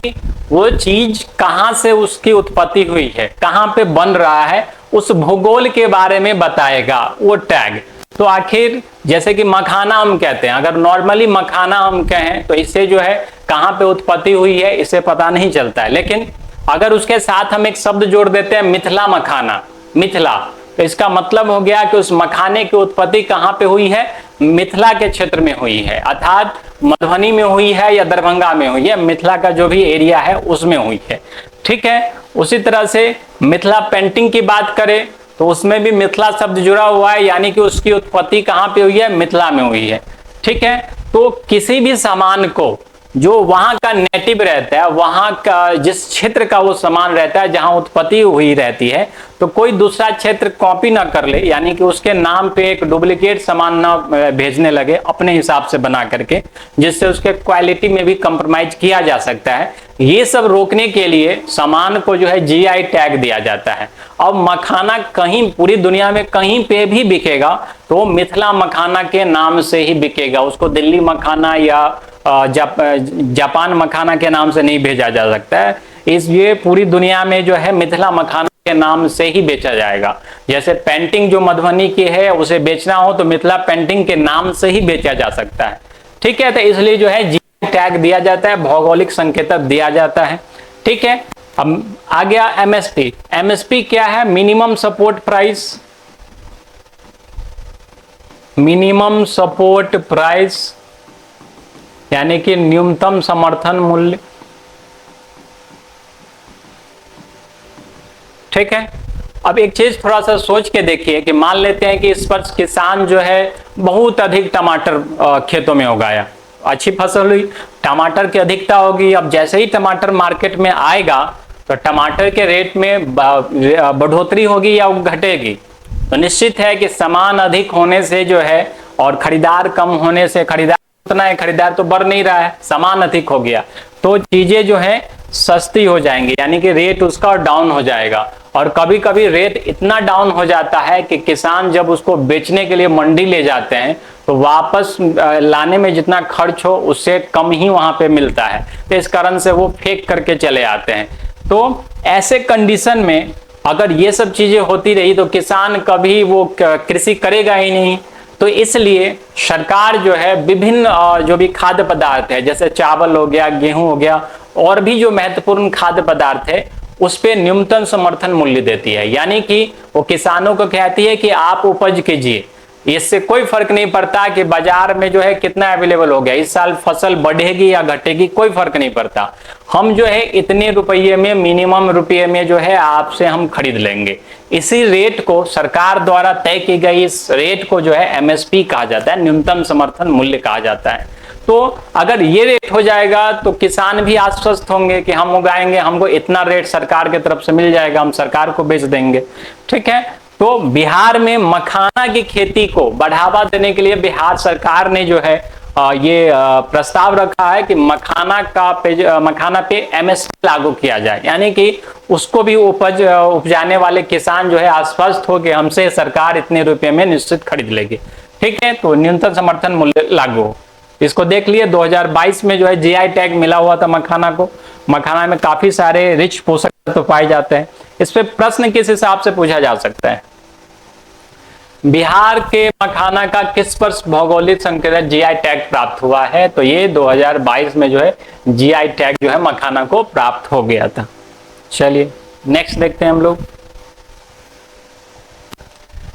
वो चीज कहां से उसकी उत्पत्ति हुई है, कहां पे बन रहा है, उस भूगोल के बारे में बताएगा वो टैग। तो आखिर जैसे कि मखाना हम कहते हैं, अगर नॉर्मली मखाना हम कहें तो इससे जो है कहां पे उत्पत्ति हुई है इसे पता नहीं चलता है। लेकिन अगर उसके साथ हम एक शब्द जोड़ देते हैं मिथिला मखाना, मिथिला, तो इसका मतलब हो गया कि उस मखाने की उत्पत्ति कहां पे हुई है, मिथिला के क्षेत्र में हुई है, अर्थात मधुबनी में हुई है या दरभंगा में हुई है, मिथिला का जो भी एरिया है उसमें हुई है। ठीक है, उसी तरह से मिथिला पेंटिंग की बात करें तो उसमें भी मिथिला शब्द जुड़ा हुआ है, यानी कि उसकी उत्पत्ति कहां पे हुई है, मिथिला में हुई है। ठीक है, तो किसी भी सामान को जो वहां का नेटिव रहता है, वहां का जिस क्षेत्र का वो सामान रहता है जहां उत्पत्ति हुई रहती है, तो कोई दूसरा क्षेत्र कॉपी ना कर ले, यानी कि उसके नाम पे एक डुप्लीकेट सामान ना भेजने लगे अपने हिसाब से बना करके, जिससे उसके क्वालिटी में भी कंप्रोमाइज किया जा सकता है। ये सब रोकने के लिए सामान को जो है जीआई टैग दिया जाता है। अब मखाना कहीं पूरी दुनिया में कहीं पे भी बिकेगा तो मिथिला मखाना के नाम से ही बिकेगा, उसको दिल्ली मखाना या जापान मखाना के नाम से नहीं भेजा जा सकता है। इसलिए पूरी दुनिया में जो है मिथिला मखाना के नाम से ही बेचा जाएगा। जैसे पेंटिंग जो मधुबनी की है उसे बेचना हो तो मिथिला पेंटिंग के नाम से ही बेचा जा सकता है। ठीक है, तो इसलिए जो है जीआई टैग दिया जाता है, भौगोलिक संकेतक दिया जाता है। ठीक है, अब आ गया एमएसपी। एमएसपी क्या है? Minimum support price. Minimum support price यानी कि न्यूनतम समर्थन मूल्य। ठीक है, अब एक चीज थोड़ा सा सोच के देखिए कि मान लेते हैं कि इस वर्ष किसान जो है बहुत अधिक टमाटर खेतों में उगाया, अच्छी फसल हुई, टमाटर की अधिकता होगी। अब जैसे ही टमाटर मार्केट में आएगा तो टमाटर के रेट में बढ़ोतरी होगी या घटेगी? तो निश्चित है कि सामान अधिक होने से जो है और खरीदार कम होने से, खरीदार उतना है, खरीदार तो बढ़ नहीं रहा है, सामान अधिक हो गया तो चीजें जो है सस्ती हो जाएंगी, यानी कि रेट उसका डाउन हो जाएगा। और कभी कभी रेट इतना डाउन हो जाता है कि किसान जब उसको बेचने के लिए मंडी ले जाते हैं तो वापस लाने में जितना खर्च हो उससे कम ही वहां पे मिलता है, तो इस कारण से वो फेंक करके चले आते हैं। तो ऐसे कंडीशन में अगर ये सब चीजें होती रही तो किसान कभी वो कृषि करेगा ही नहीं। तो इसलिए सरकार जो है विभिन्न जो भी खाद्य पदार्थ है, जैसे चावल हो गया, गेहूं हो गया, और भी जो महत्वपूर्ण खाद्य पदार्थ है उस पे न्यूनतम समर्थन मूल्य देती है। यानी कि वो किसानों को कहती है कि आप उपज कीजिए, इससे कोई फर्क नहीं पड़ता कि बाजार में जो है कितना अवेलेबल हो गया, इस साल फसल बढ़ेगी या घटेगी, कोई फर्क नहीं पड़ता। हम जो है इतने रुपये में, मिनिमम रुपये में जो है आपसे हम खरीद लेंगे। इसी रेट को, सरकार द्वारा तय की गई इस रेट को जो है एमएसपी कहा जाता है, न्यूनतम समर्थन मूल्य कहा जाता है। तो अगर ये रेट हो जाएगा तो किसान भी आश्वस्त होंगे कि हम उगाएंगे, हमको इतना रेट सरकार की तरफ से मिल जाएगा, हम सरकार को बेच देंगे। ठीक है, तो बिहार में मखाना की खेती को बढ़ावा देने के लिए बिहार सरकार ने जो है ये प्रस्ताव रखा है कि मखाना पे एमएसपी लागू किया जाए, यानी कि उसको भी उपजाने वाले किसान जो है आश्वस्त हो कि हमसे सरकार इतने रुपए में निश्चित खरीद लेगी। ठीक है, तो न्यूनतम समर्थन मूल्य लागू, इसको देख लिए। 2022 में जो है जीआई टैग मिला हुआ था मखाना को। मखाना में काफी सारे रिच पोषक तत्व पाए जाते हैं। इस पे प्रश्न किस हिसाब से पूछा जा सकता है? बिहार के मखाना का किस वर्ष भौगोलिक संकेतक जीआई टैग प्राप्त हुआ है? तो ये 2022 में जो है जीआई टैग जो है मखाना को प्राप्त हो गया था। चलिए नेक्स्ट देखते हैं हम लोग।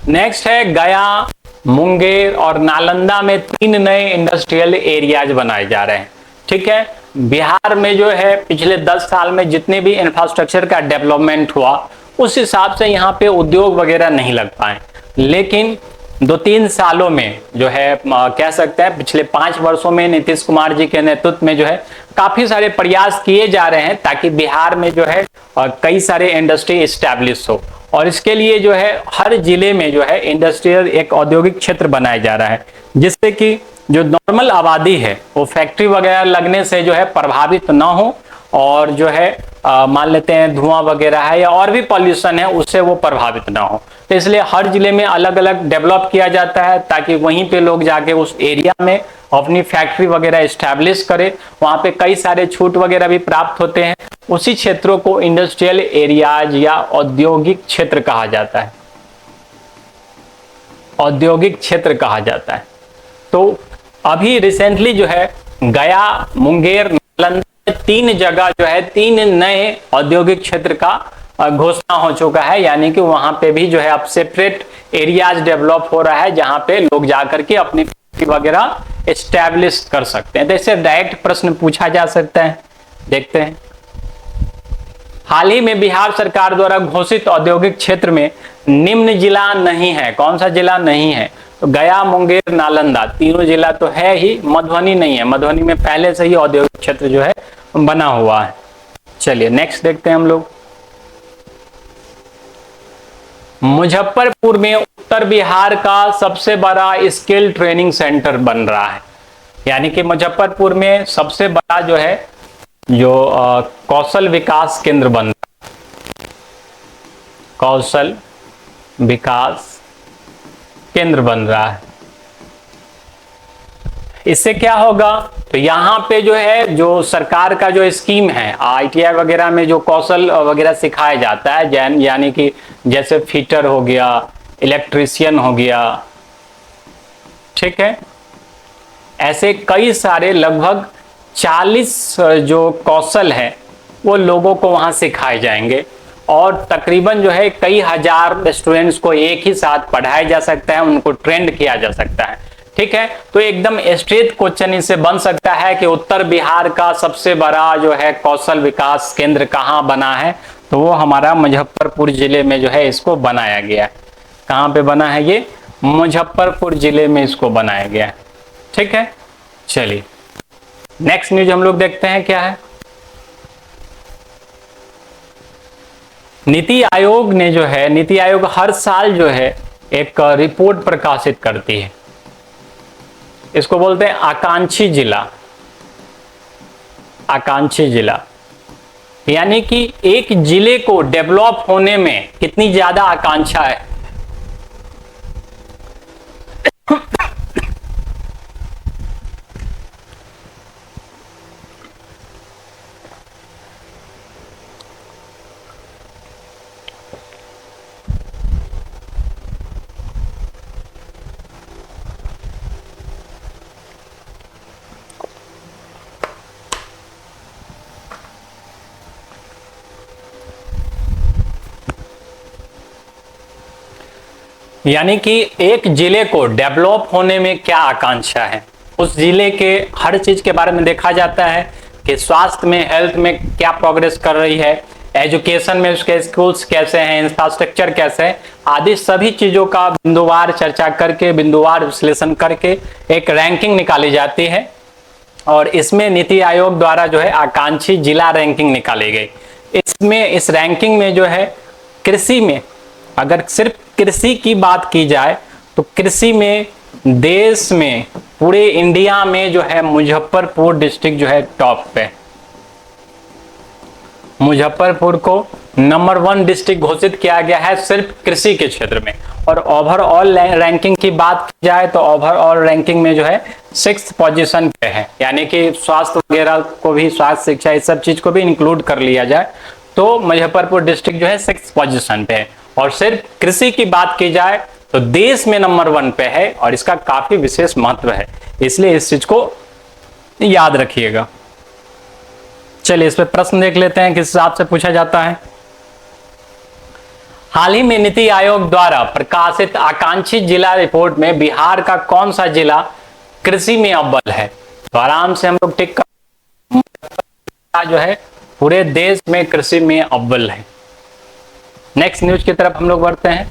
नेक्स्ट है गया, मुंगेर और नालंदा में 3 नए इंडस्ट्रियल एरियाज बनाए जा रहे हैं। ठीक है, बिहार में जो है पिछले 10 साल में जितने भी इंफ्रास्ट्रक्चर का डेवलपमेंट हुआ उस हिसाब से यहाँ पे उद्योग वगैरह नहीं लग पाए, लेकिन 2-3 सालों में जो है कह सकते हैं पिछले 5 वर्षों में नीतीश कुमार जी के नेतृत्व में जो है काफी सारे प्रयास किए जा रहे हैं ताकि बिहार में जो है कई सारे इंडस्ट्री इस्टेब्लिश हो। और इसके लिए जो है हर जिले में जो है इंडस्ट्रियल एक औद्योगिक क्षेत्र बनाया जा रहा है, जिससे कि जो नॉर्मल आबादी है वो फैक्ट्री वगैरह लगने से जो है प्रभावित ना हो, और जो है मान लेते हैं धुआं वगैरह है या और भी पॉल्यूशन है उससे वो प्रभावित ना हो। तो इसलिए हर जिले में अलग अलग डेवलप किया जाता है ताकि वहीं पे लोग जाके उस एरिया में अपनी फैक्ट्री वगैरह इस्टेब्लिश करें। वहां पे कई सारे छूट वगैरह भी प्राप्त होते हैं। उसी क्षेत्रों को इंडस्ट्रियल एरियाज या औद्योगिक क्षेत्र कहा जाता है, औद्योगिक क्षेत्र कहा जाता है। तो अभी रिसेंटली जो है गया, मुंगेर, नालंदा 3 जगह जो है 3 नए औद्योगिक क्षेत्र का घोषणा हो चुका है, यानी कि वहां पे भी जो है अब सेपरेट एरियाज डेवलप हो रहा है जहां पे लोग जाकर के अपनी फैक्ट्री वगैरह एस्टैब्लिश कर सकते हैं। तो इससे डायरेक्ट प्रश्न पूछा जा सकता है, देखते हैं। हाल ही में बिहार सरकार द्वारा घोषित औद्योगिक क्षेत्र में निम्न जिला नहीं है। कौन सा जिला नहीं है? तो गया, मुंगेर, नालंदा तीनों जिला तो है ही, मधुबनी नहीं है। मधुबनी में पहले से ही औद्योगिक क्षेत्र जो है बना हुआ है। चलिए नेक्स्ट देखते हैं हम लोग। मुजफ्फरपुर में उत्तर बिहार का सबसे बड़ा स्किल ट्रेनिंग सेंटर बन रहा है, यानी कि मुजफ्फरपुर में सबसे बड़ा जो है जो कौशल विकास केंद्र बन रहा है, कौशल विकास केंद्र बन रहा है। इससे क्या होगा? तो यहाँ पे जो है जो सरकार का जो स्कीम है आईटीआई वगैरह में जो कौशल वगैरह सिखाया जाता है, यानी कि जैसे फिटर हो गया, इलेक्ट्रीशियन हो गया, ठीक है, ऐसे कई सारे लगभग 40 जो कौशल है वो लोगों को वहां सिखाए जाएंगे और तकरीबन जो है कई हजार स्टूडेंट्स को एक ही साथ पढ़ाया जा सकता है, उनको ट्रेंड किया जा सकता है। ठीक है, तो एकदम स्ट्रेट क्वेश्चन इससे बन सकता है कि उत्तर बिहार का सबसे बड़ा जो है कौशल विकास केंद्र कहाँ बना है, तो वो हमारा मुजफ्फरपुर जिले में जो है इसको बनाया गया है। कहाँ पे बना है ये? मुजफ्फरपुर जिले में इसको बनाया गया है। ठीक है, चलिए नेक्स्ट न्यूज हम लोग देखते हैं क्या है। नीति आयोग ने जो है, नीति आयोग हर साल जो है एक रिपोर्ट प्रकाशित करती है, इसको बोलते हैं आकांक्षी जिला। आकांक्षी जिला यानी कि एक जिले को डेवलप होने में कितनी ज्यादा आकांक्षा है। यानी कि एक जिले को डेवलप होने में क्या आकांक्षा है, उस जिले के हर चीज के बारे में देखा जाता है कि स्वास्थ्य में, हेल्थ में क्या प्रोग्रेस कर रही है, एजुकेशन में उसके स्कूल्स कैसे हैं, इंफ्रास्ट्रक्चर कैसे है, आदि सभी चीजों का बिंदुवार चर्चा करके, बिंदुवार विश्लेषण करके एक रैंकिंग निकाली जाती है और इसमें नीति आयोग द्वारा जो है आकांक्षी जिला रैंकिंग निकाली गई। इसमें इस रैंकिंग में जो है कृषि में, अगर सिर्फ कृषि की बात की जाए तो कृषि में देश में, पूरे इंडिया में जो है मुजफ्फरपुर डिस्ट्रिक्ट जो है टॉप पे। मुजफ्फरपुर को नंबर 1 डिस्ट्रिक्ट घोषित किया गया है सिर्फ कृषि के क्षेत्र में। और ओवरऑल रैंकिंग की बात की जाए तो ओवरऑल रैंकिंग में जो है 6th पोजीशन पे है, यानी कि स्वास्थ्य वगैरह को भी, स्वास्थ्य शिक्षा इस सब चीज को भी इंक्लूड कर लिया जाए तो मुजफ्फरपुर डिस्ट्रिक्ट जो है 6th पोजीशन पे है। और सिर्फ कृषि की बात की जाए तो देश में नंबर 1 पे है और इसका काफी विशेष महत्व है, इसलिए इस चीज को याद रखिएगा। चलिए इस पे प्रश्न देख लेते हैं किस हिसाब से पूछा जाता है। हाल ही में नीति आयोग द्वारा प्रकाशित आकांक्षी जिला रिपोर्ट में बिहार का कौन सा जिला कृषि में अव्वल है? तो आराम से हम लोग टिक कर, जो है पूरे देश में कृषि में अव्वल है। नेक्स्ट न्यूज की तरफ हम लोग बढ़ते हैं।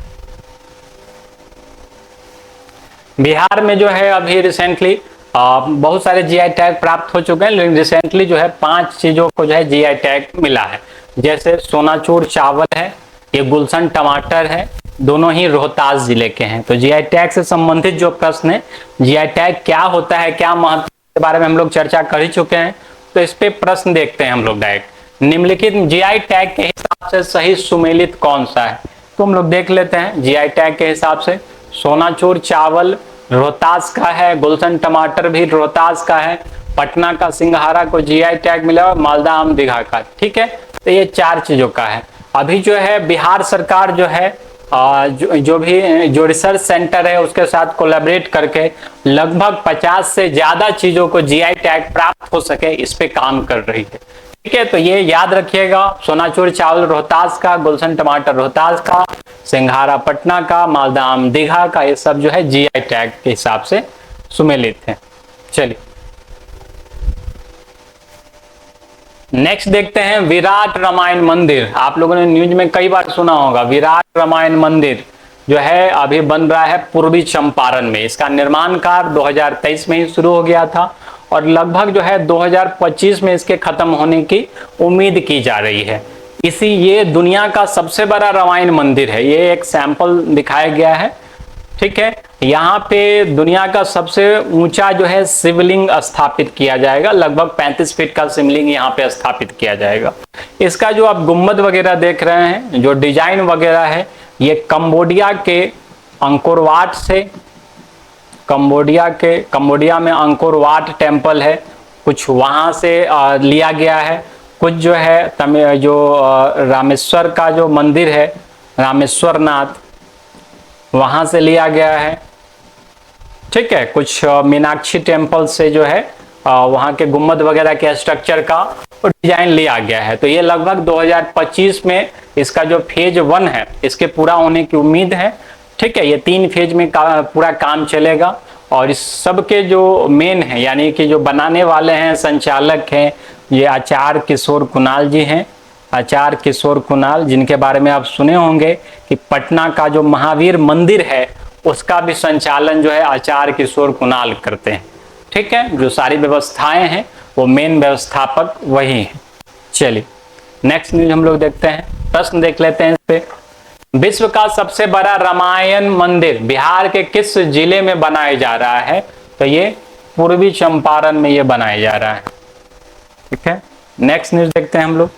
बिहार में जो है अभी रिसेंटली बहुत सारे जीआई टैग प्राप्त हो चुके हैं, लेकिन रिसेंटली जो है 5 चीजों को जो है जीआई टैग मिला है। जैसे सोनाचूर चावल है, ये गुलशन टमाटर है, दोनों ही रोहतास जिले के हैं। तो जीआई टैग से संबंधित जो प्रश्न है, जीआई टैग क्या होता है, क्या महत्व के बारे में हम लोग चर्चा कर ही चुके हैं, तो इस पे प्रश्न देखते हैं हम लोग डायरेक्ट। निम्नलिखित जीआई टैग के हिसाब से सही सुमेलित कौन सा है, तो हम लोग देख लेते हैं। जीआई टैग के हिसाब से सोनाचूर चावल रोहतास का है, गुलशन टमाटर भी रोहतास का है, पटना का सिंघारा को जीआई टैग मिला और मालदा आम दीघा का। ठीक है, तो ये 4 चीजों का है। अभी जो है बिहार सरकार जो है जो रिसर्च सेंटर है उसके साथ कोलैबोरेट करके लगभग 50 से ज्यादा चीजों को जीआई टैग प्राप्त हो सके इस पे काम कर रही है। ठीक है, तो ये याद रखिएगा, सोनाचूर चावल रोहतास का, गुलशन टमाटर रोहतास का, सिंघारा पटना का, मालदा आम दीघा का, ये सब जो है जीआई टैग के हिसाब से सुमेलित है। चलिए नेक्स्ट देखते हैं विराट रामायण मंदिर। आप लोगों ने न्यूज में कई बार सुना होगा, विराट रामायण मंदिर जो है अभी बन रहा है पूर्वी चंपारण में। इसका निर्माण कार्य 2023 में ही शुरू हो गया था और लगभग जो है 2025 में इसके खत्म होने की उम्मीद की जा रही है। ये दुनिया का सबसे बड़ा रामायण मंदिर है, ये एक सैंपल दिखाया गया है। ठीक है, यहाँ पे दुनिया का सबसे ऊंचा जो है शिवलिंग स्थापित किया जाएगा, लगभग 35 फीट का शिवलिंग यहाँ पे स्थापित किया जाएगा। इसका जो आप गुम्बद वगैरह देख रहे हैं, जो डिजाइन वगैरह है, ये कंबोडिया के अंकोर से, कंबोडिया में अंकोर वाट टेम्पल है, कुछ वहां से लिया गया है। कुछ जो है जो रामेश्वर का जो मंदिर है, रामेश्वर नाथ, वहां से लिया गया है। ठीक है, कुछ मीनाक्षी टेम्पल से जो है वहाँ के गुम्बद वगैरह के स्ट्रक्चर का डिजाइन लिया गया है। तो ये लगभग 2025 में इसका जो फेज 1 है इसके पूरा होने की उम्मीद है। ठीक है, ये 3 फेज में पूरा काम चलेगा और इस सब के जो मेन है यानी कि जो बनाने वाले हैं, संचालक हैं, ये आचार्य किशोर कुणाल जी हैं। आचार्य किशोर कुणाल, जिनके बारे में आप सुने होंगे कि पटना का जो महावीर मंदिर है उसका भी संचालन जो है आचार्य किशोर कुणाल करते हैं। ठीक है, जो सारी व्यवस्थाएं हैं वो मेन व्यवस्थापक वही हैं। चलिए नेक्स्ट न्यूज हम लोग देखते हैं, प्रश्न देख लेते हैं इस पे। विश्व का सबसे बड़ा रामायण मंदिर बिहार के किस जिले में बनाया जा रहा है? तो ये पूर्वी चंपारण में ये बनाया जा रहा है। ठीक है, नेक्स्ट न्यूज देखते हैं हम लोग।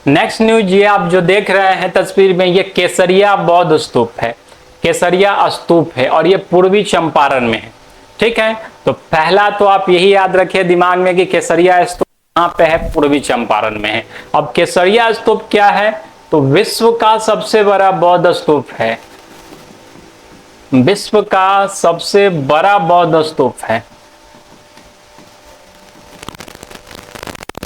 नेक्स्ट न्यूज ये आप जो देख रहे हैं तस्वीर में, ये केसरिया बौद्ध स्तूप है, केसरिया स्तूप है और ये पूर्वी चंपारण में है। ठीक है, तो पहला तो आप यही याद रखिए दिमाग में कि केसरिया स्तूप कहां पे है? पूर्वी चंपारण में है। अब केसरिया स्तूप क्या है? तो विश्व का सबसे बड़ा बौद्ध स्तूप है, विश्व का सबसे बड़ा बौद्ध स्तूप है,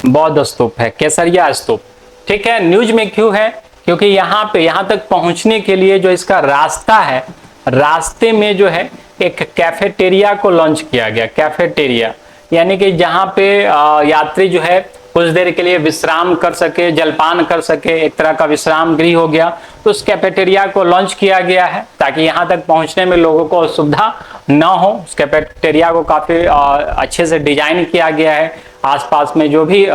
बौद्ध स्तूप है केसरिया स्तूप। ठीक है, न्यूज में क्यों है? क्योंकि यहां तक पहुंचने के लिए जो इसका रास्ता है, रास्ते में जो है एक कैफेटेरिया को लॉन्च किया गया। कैफेटेरिया यानी कि जहां पे यात्री जो है कुछ देर के लिए विश्राम कर सके, जलपान कर सके, एक तरह का विश्राम गृह हो गया। तो उस कैफेटेरिया को लॉन्च किया गया है ताकि यहां तक पहुंचने में लोगों को असुविधा न हो। उस कैफेटेरिया को काफी अच्छे से डिजाइन किया गया है। आसपास में जो भी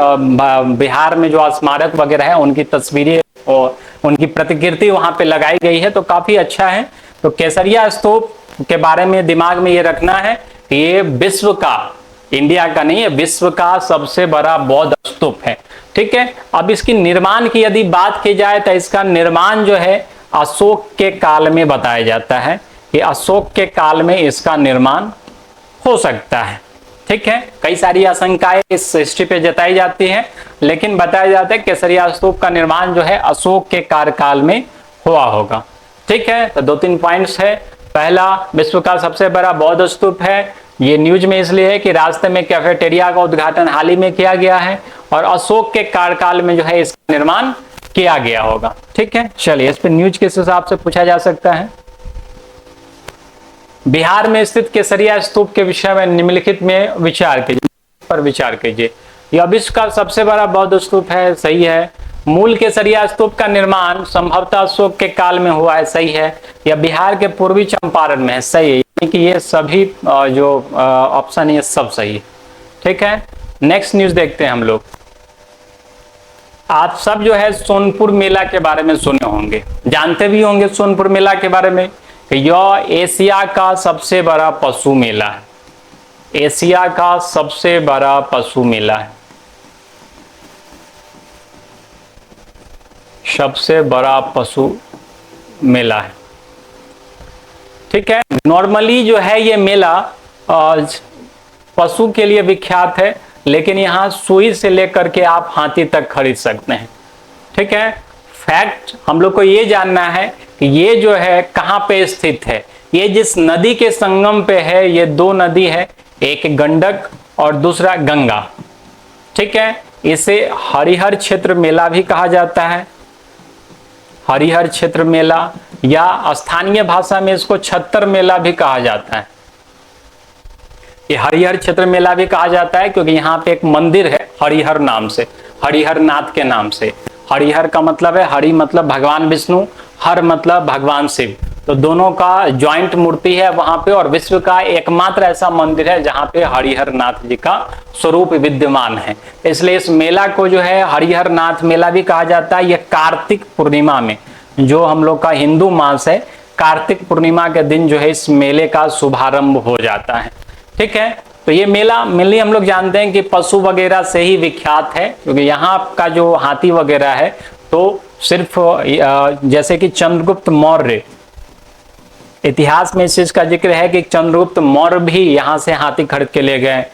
बिहार में जो स्मारक वगैरह है उनकी तस्वीरें और उनकी प्रतिकृति वहां पे लगाई गई है, तो काफी अच्छा है। तो केसरिया स्तूप के बारे में दिमाग में ये रखना है कि ये विश्व का, इंडिया का नहीं है, विश्व का सबसे बड़ा बौद्ध स्तूप है। ठीक है, अब इसकी निर्माण की यदि बात की जाए तो इसका निर्माण जो है अशोक के काल में बताया जाता है कि अशोक के काल में इसका निर्माण हो सकता है। ठीक है, कई सारी आशंकाएं इस हिस्ट्री पे जताई जाती हैं, लेकिन बताया जाता है केसरिया स्तूप का निर्माण जो है अशोक के कार्यकाल में हुआ होगा। ठीक है, तो 2-3 पॉइंट्स है। पहला, विश्व का सबसे बड़ा बौद्ध स्तूप है, ये न्यूज में इसलिए है कि रास्ते में कैफेटेरिया का उद्घाटन हाल ही में किया गया है और अशोक के कार्यकाल में जो है इसका निर्माण किया गया होगा। ठीक है, चलिए इस पर न्यूज किस हिसाब से पूछा जा सकता है। बिहार में स्थित केसरिया स्तूप के विषय में निम्नलिखित में विचार कीजिए, पर विचार कीजिए। यह विश्व का सबसे बड़ा बौद्ध स्तूप है, सही है। मूल केसरिया स्तूप का निर्माण संभवतः अशोक के काल में हुआ है, सही है। यह बिहार के पूर्वी चंपारण में है, सही है। यानी कि ये सभी जो ऑप्शन है ये सब सही है। ठीक है, नेक्स्ट न्यूज देखते हैं हम लोग। आप सब जो है सोनपुर मेला के बारे में सुने होंगे, जानते भी होंगे सोनपुर मेला के बारे में। यह एशिया का सबसे बड़ा पशु मेला है, एशिया का सबसे बड़ा पशु मेला है, सबसे बड़ा पशु मेला है। ठीक है, नॉर्मली जो है ये मेला पशु के लिए विख्यात है, लेकिन यहाँ सुई से लेकर के आप हाथी तक खरीद सकते हैं। ठीक है, फैक्ट हम लोग को ये जानना है कि ये जो है कहाँ पे स्थित है। ये जिस नदी के संगम पे है, ये 2 नदी है, एक गंडक और दूसरा गंगा। ठीक है, इसे हरिहर क्षेत्र मेला भी कहा जाता है, हरिहर क्षेत्र मेला, या स्थानीय भाषा में इसको छत्तर मेला भी कहा जाता है। ये हरिहर क्षेत्र मेला भी कहा जाता है क्योंकि यहाँ पे एक मंदिर है हरिहर नाम से, हरिहर नाथ के नाम से। हरिहर का मतलब है, हरि मतलब भगवान विष्णु, हर मतलब भगवान शिव, तो दोनों का ज्वाइंट मूर्ति है वहां पे। और विश्व का एकमात्र ऐसा मंदिर है जहां पे हरिहर नाथ जी का स्वरूप विद्यमान है, इसलिए इस मेला को जो है हरिहर नाथ मेला भी कहा जाता है। यह कार्तिक पूर्णिमा में, जो हम लोग का हिंदू मास है, कार्तिक पूर्णिमा के दिन जो है इस मेले का शुभारंभ हो जाता है। ठीक है, तो ये मेला मेनली हम लोग जानते हैं कि पशु वगैरह से ही विख्यात है, क्योंकि यहाँ का जो हाथी वगैरह है तो सिर्फ जैसे कि चंद्रगुप्त मौर्य, इतिहास में इस चीज का जिक्र है कि चंद्रगुप्त मौर्य भी यहाँ से हाथी खरीद के ले गए,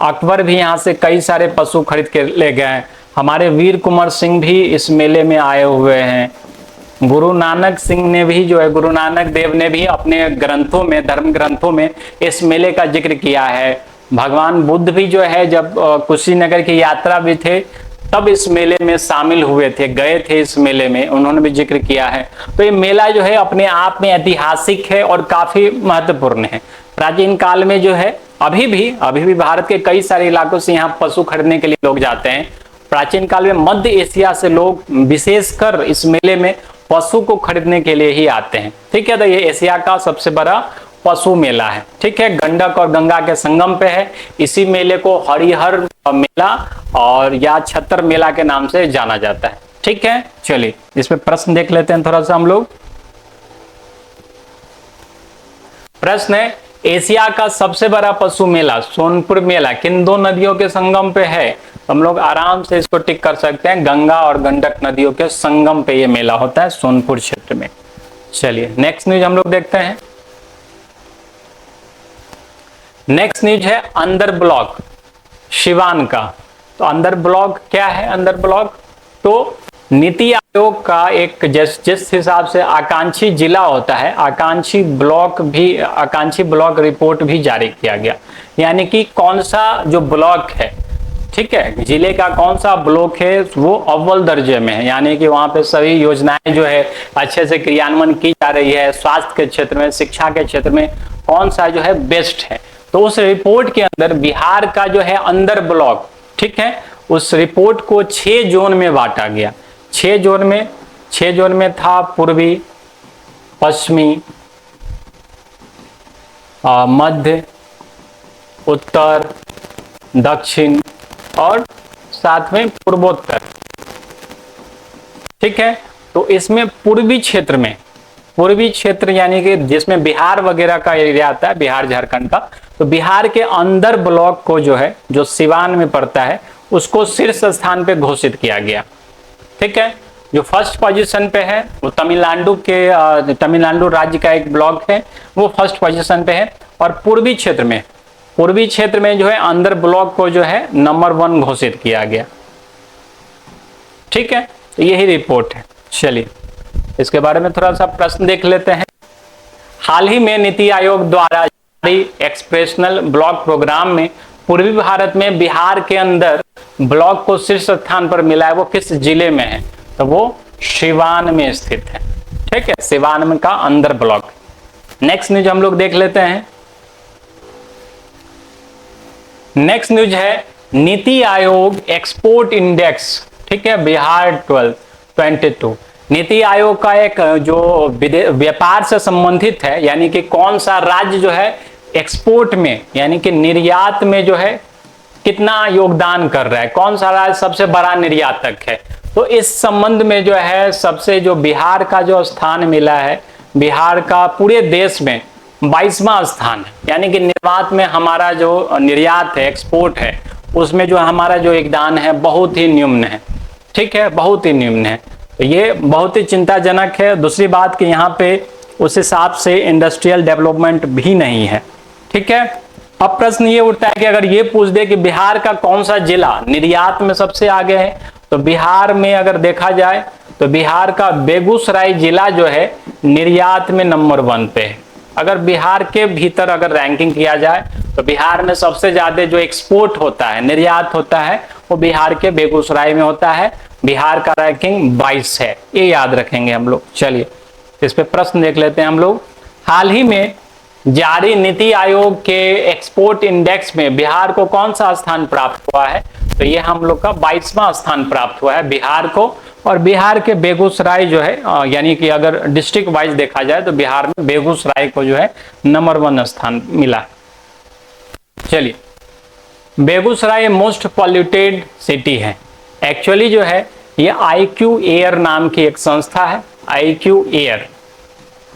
अकबर भी यहाँ से कई सारे पशु खरीद के ले गए, हमारे वीर कुंवर सिंह भी इस मेले में आए हुए हैं। गुरु नानक सिंह ने भी जो है, गुरु नानक देव ने भी अपने ग्रंथों में, धर्म ग्रंथों में इस मेले का जिक्र किया है। भगवान बुद्ध भी जो है जब कुशीनगर की यात्रा भी थे तब इस मेले में शामिल हुए थे, गए थे इस मेले में, उन्होंने भी जिक्र किया है। तो ये मेला जो है अपने आप में ऐतिहासिक है और काफी महत्वपूर्ण है। प्राचीन काल में जो है अभी भी भारत के कई सारे इलाकों से यहाँ पशु खरीदने के लिए लोग जाते हैं। प्राचीन काल में मध्य एशिया से लोग विशेषकर इस मेले में पशु को खरीदने के लिए ही आते हैं। ठीक है, तो ये एशिया का सबसे बड़ा पशु मेला है। ठीक है, गंडक और गंगा के संगम पे है। इसी मेले को हरिहर मेला और या छतर मेला के नाम से जाना जाता है। ठीक है, चलिए इस पे प्रश्न देख लेते हैं थोड़ा सा हम लोग। प्रश्न है, एशिया का सबसे बड़ा पशु मेला सोनपुर मेला किन दो नदियों के संगम पे है? तो हम लोग आराम से इसको टिक कर सकते हैं, गंगा और गंडक नदियों के संगम पे ये मेला होता है सोनपुर क्षेत्र में। चलिए नेक्स्ट न्यूज हम लोग देखते हैं। नेक्स्ट न्यूज है अंदर ब्लॉक सिवान का। तो अंदर ब्लॉक क्या है? अंदर ब्लॉक तो नीति आयोग का एक जिस हिसाब से आकांक्षी जिला होता है, आकांक्षी ब्लॉक रिपोर्ट भी जारी किया गया। यानी कि कौन सा जो ब्लॉक है, ठीक है, जिले का कौन सा ब्लॉक है वो अव्वल दर्जे में है, यानी कि वहां पे सभी योजनाएं जो है अच्छे से क्रियान्वयन की जा रही है। स्वास्थ्य के क्षेत्र में, शिक्षा के क्षेत्र में कौन सा जो है बेस्ट है। तो उस रिपोर्ट के अंदर बिहार का जो है अंदर ब्लॉक, ठीक है, उस रिपोर्ट को 6 जोन में बांटा गया। 6 जोन में था पूर्वी, पश्चिमी, मध्य, उत्तर, दक्षिण और साथ में पूर्वोत्तर। ठीक है, तो इसमें पूर्वी क्षेत्र यानी कि जिसमें बिहार वगैरह का एरिया आता है, बिहार झारखंड का, तो बिहार के अंदर ब्लॉक को जो है, जो सिवान में पड़ता है, उसको शीर्ष स्थान पे घोषित किया गया। ठीक है, जो फर्स्ट पोजीशन पे है वो तमिलनाडु राज्य का एक ब्लॉक है, वो फर्स्ट पोजीशन पे है। और पूर्वी क्षेत्र में जो है अंदर ब्लॉक को जो है नंबर 1 घोषित किया गया। ठीक है, तो यही रिपोर्ट है। चलिए इसके बारे में थोड़ा सा प्रश्न देख लेते हैं। हाल ही में नीति आयोग द्वारा जारी एक्सप्रेशनल ब्लॉक प्रोग्राम में पूर्वी भारत में बिहार के अंदर ब्लॉक को शीर्ष स्थान पर मिला है। वो किस जिले में है? तो वो सिवान में स्थित है। ठीक है, सिवान में का अंदर ब्लॉक। नेक्स्ट न्यूज हम लोग देख लेते हैं। नेक्स्ट न्यूज है नीति आयोग एक्सपोर्ट इंडेक्स। ठीक है, बिहार 1222 नीति आयोग का एक जो व्यापार से संबंधित है, यानी कि कौन सा राज्य जो है एक्सपोर्ट में यानी कि निर्यात में जो है कितना योगदान कर रहा है, कौन सा राज्य सबसे बड़ा निर्यातक है। तो इस संबंध में जो है सबसे जो बिहार का जो स्थान मिला है, बिहार का पूरे देश में 22वां स्थान है। यानी कि निर्यात में हमारा जो निर्यात है, एक्सपोर्ट है, उसमें जो हमारा जो योगदान है बहुत ही न्यून है। ठीक है, बहुत ही न्यून है। तो ये बहुत ही चिंताजनक है। दूसरी बात कि यहाँ पे उस हिसाब से इंडस्ट्रियल डेवलपमेंट भी नहीं है। ठीक है, अब प्रश्न ये उठता है कि अगर ये पूछ दे कि बिहार का कौन सा जिला निर्यात में सबसे आगे है, तो बिहार में अगर देखा जाए तो बिहार का बेगूसराय जिला जो है निर्यात में नंबर 1 पे है। अगर बिहार के भीतर अगर रैंकिंग किया जाए तो बिहार में सबसे ज्यादा जो एक्सपोर्ट होता है, निर्यात होता है, वो बिहार के बेगूसराय में होता है। बिहार का रैंकिंग 22 है, ये याद रखेंगे हम लोग। चलिए इस पे प्रश्न देख लेते हैं हम लोग। हाल ही में जारी नीति आयोग के एक्सपोर्ट इंडेक्स में बिहार को कौन सा स्थान प्राप्त हुआ है? तो ये हम लोग का 22वां स्थान प्राप्त हुआ है बिहार को। और बिहार के बेगूसराय जो है यानी कि अगर डिस्ट्रिक्ट वाइज देखा जाए तो बिहार में बेगूसराय को जो है नंबर 1 स्थान मिला। चलिए, बेगूसराय मोस्ट पॉल्यूटेड सिटी है। एक्चुअली जो है ये IQ एयर नाम की एक संस्था है, IQ एयर।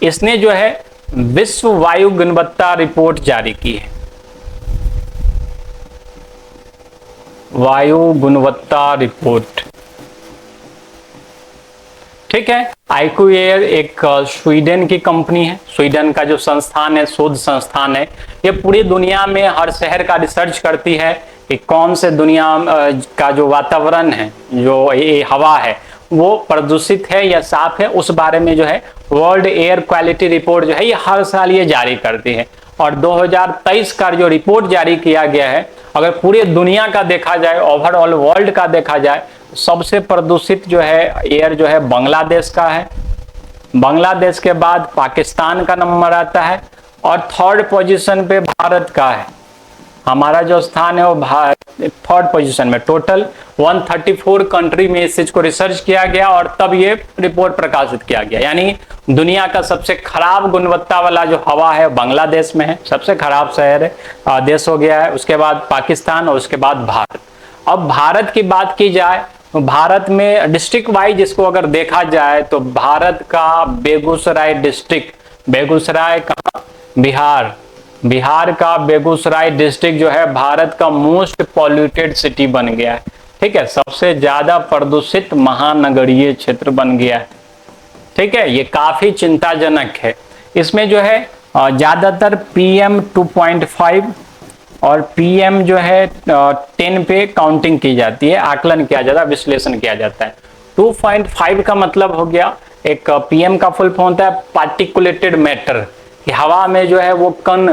इसने जो है विश्व वायु गुणवत्ता रिपोर्ट जारी की है। वायु गुणवत्ता रिपोर्ट। ठीक है, IQ एयर एक स्वीडन की कंपनी है। स्वीडन का जो संस्थान है, शोध संस्थान है, ये पूरी दुनिया में हर शहर का रिसर्च करती है कि कौन से दुनिया का जो वातावरण है, जो ये हवा है, वो प्रदूषित है या साफ है, उस बारे में जो है वर्ल्ड एयर क्वालिटी रिपोर्ट जो है ये हर साल ये जारी करती है। और 2023 का जो रिपोर्ट जारी किया गया है, अगर पूरे दुनिया का देखा जाए, ओवरऑल वर्ल्ड का देखा जाए, सबसे प्रदूषित जो है एयर जो है बांग्लादेश का है। बांग्लादेश के बाद पाकिस्तान का नंबर आता है और थर्ड पोजीशन पे भारत का है। हमारा जो स्थान है वो थर्ड पोजीशन में। टोटल 134 कंट्री में इस चीज को रिसर्च किया गया और तब ये रिपोर्ट प्रकाशित किया गया। यानी दुनिया का सबसे खराब गुणवत्ता वाला जो हवा है बांग्लादेश में है, सबसे खराब शहर है देश हो गया है। उसके बाद पाकिस्तान और उसके बाद भारत। अब भारत की बात की जाए तो भारत में डिस्ट्रिक्ट वाइज इसको अगर देखा जाए तो भारत का बेगूसराय डिस्ट्रिक्ट, बेगूसराय का बिहार का बेगूसराय डिस्ट्रिक्ट जो है भारत का मोस्ट पॉल्यूटेड सिटी बन गया है। ठीक है, सबसे ज्यादा प्रदूषित महानगरीय क्षेत्र बन गया है। ठीक है, ये काफी चिंताजनक है। इसमें जो है ज्यादातर PM 2.5 और PM जो है 10 पे काउंटिंग की जाती है, आकलन किया जाता है, विश्लेषण किया जाता है। 2.5 का मतलब हो गया, एक PM का फुल फॉर्म होता है पार्टिकुलेटेड मैटर, कि हवा में जो है वो कण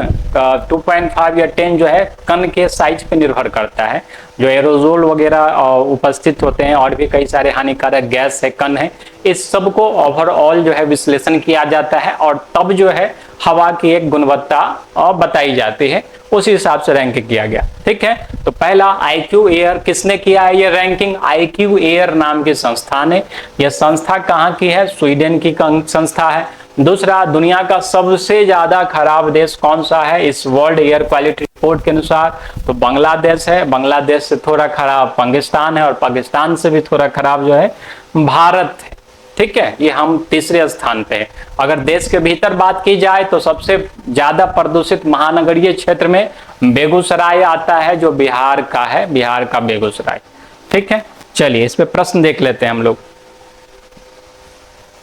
2.5 या 10 जो है कण के साइज पे निर्भर करता है। जो एरोजोल वगैरह उपस्थित होते हैं और भी कई सारे हानिकारक गैस है, कण है, इस सब को ओवरऑल जो है विश्लेषण किया जाता है और तब जो है हवा की एक गुणवत्ता बताई जाती है, उसी हिसाब से रैंक किया गया। ठीक है, तो पहला IQ एयर किसने किया है ये रैंकिंग? IQ एयर नाम की संस्था ने। यह संस्था कहाँ की है? स्वीडन की संस्था है। दूसरा, दुनिया का सबसे ज्यादा खराब देश कौन सा है इस वर्ल्ड एयर क्वालिटी रिपोर्ट के अनुसार? तो बांग्लादेश है। बांग्लादेश से थोड़ा खराब पाकिस्तान है और पाकिस्तान से भी थोड़ा खराब जो है भारत है। ठीक है, ये हम तीसरे स्थान पे है। अगर देश के भीतर बात की जाए तो सबसे ज्यादा प्रदूषित महानगरीय क्षेत्र में बेगूसराय आता है, जो बिहार का है, बिहार का बेगूसराय। ठीक है, चलिए इस पे प्रश्न देख लेते हैं हम लोग।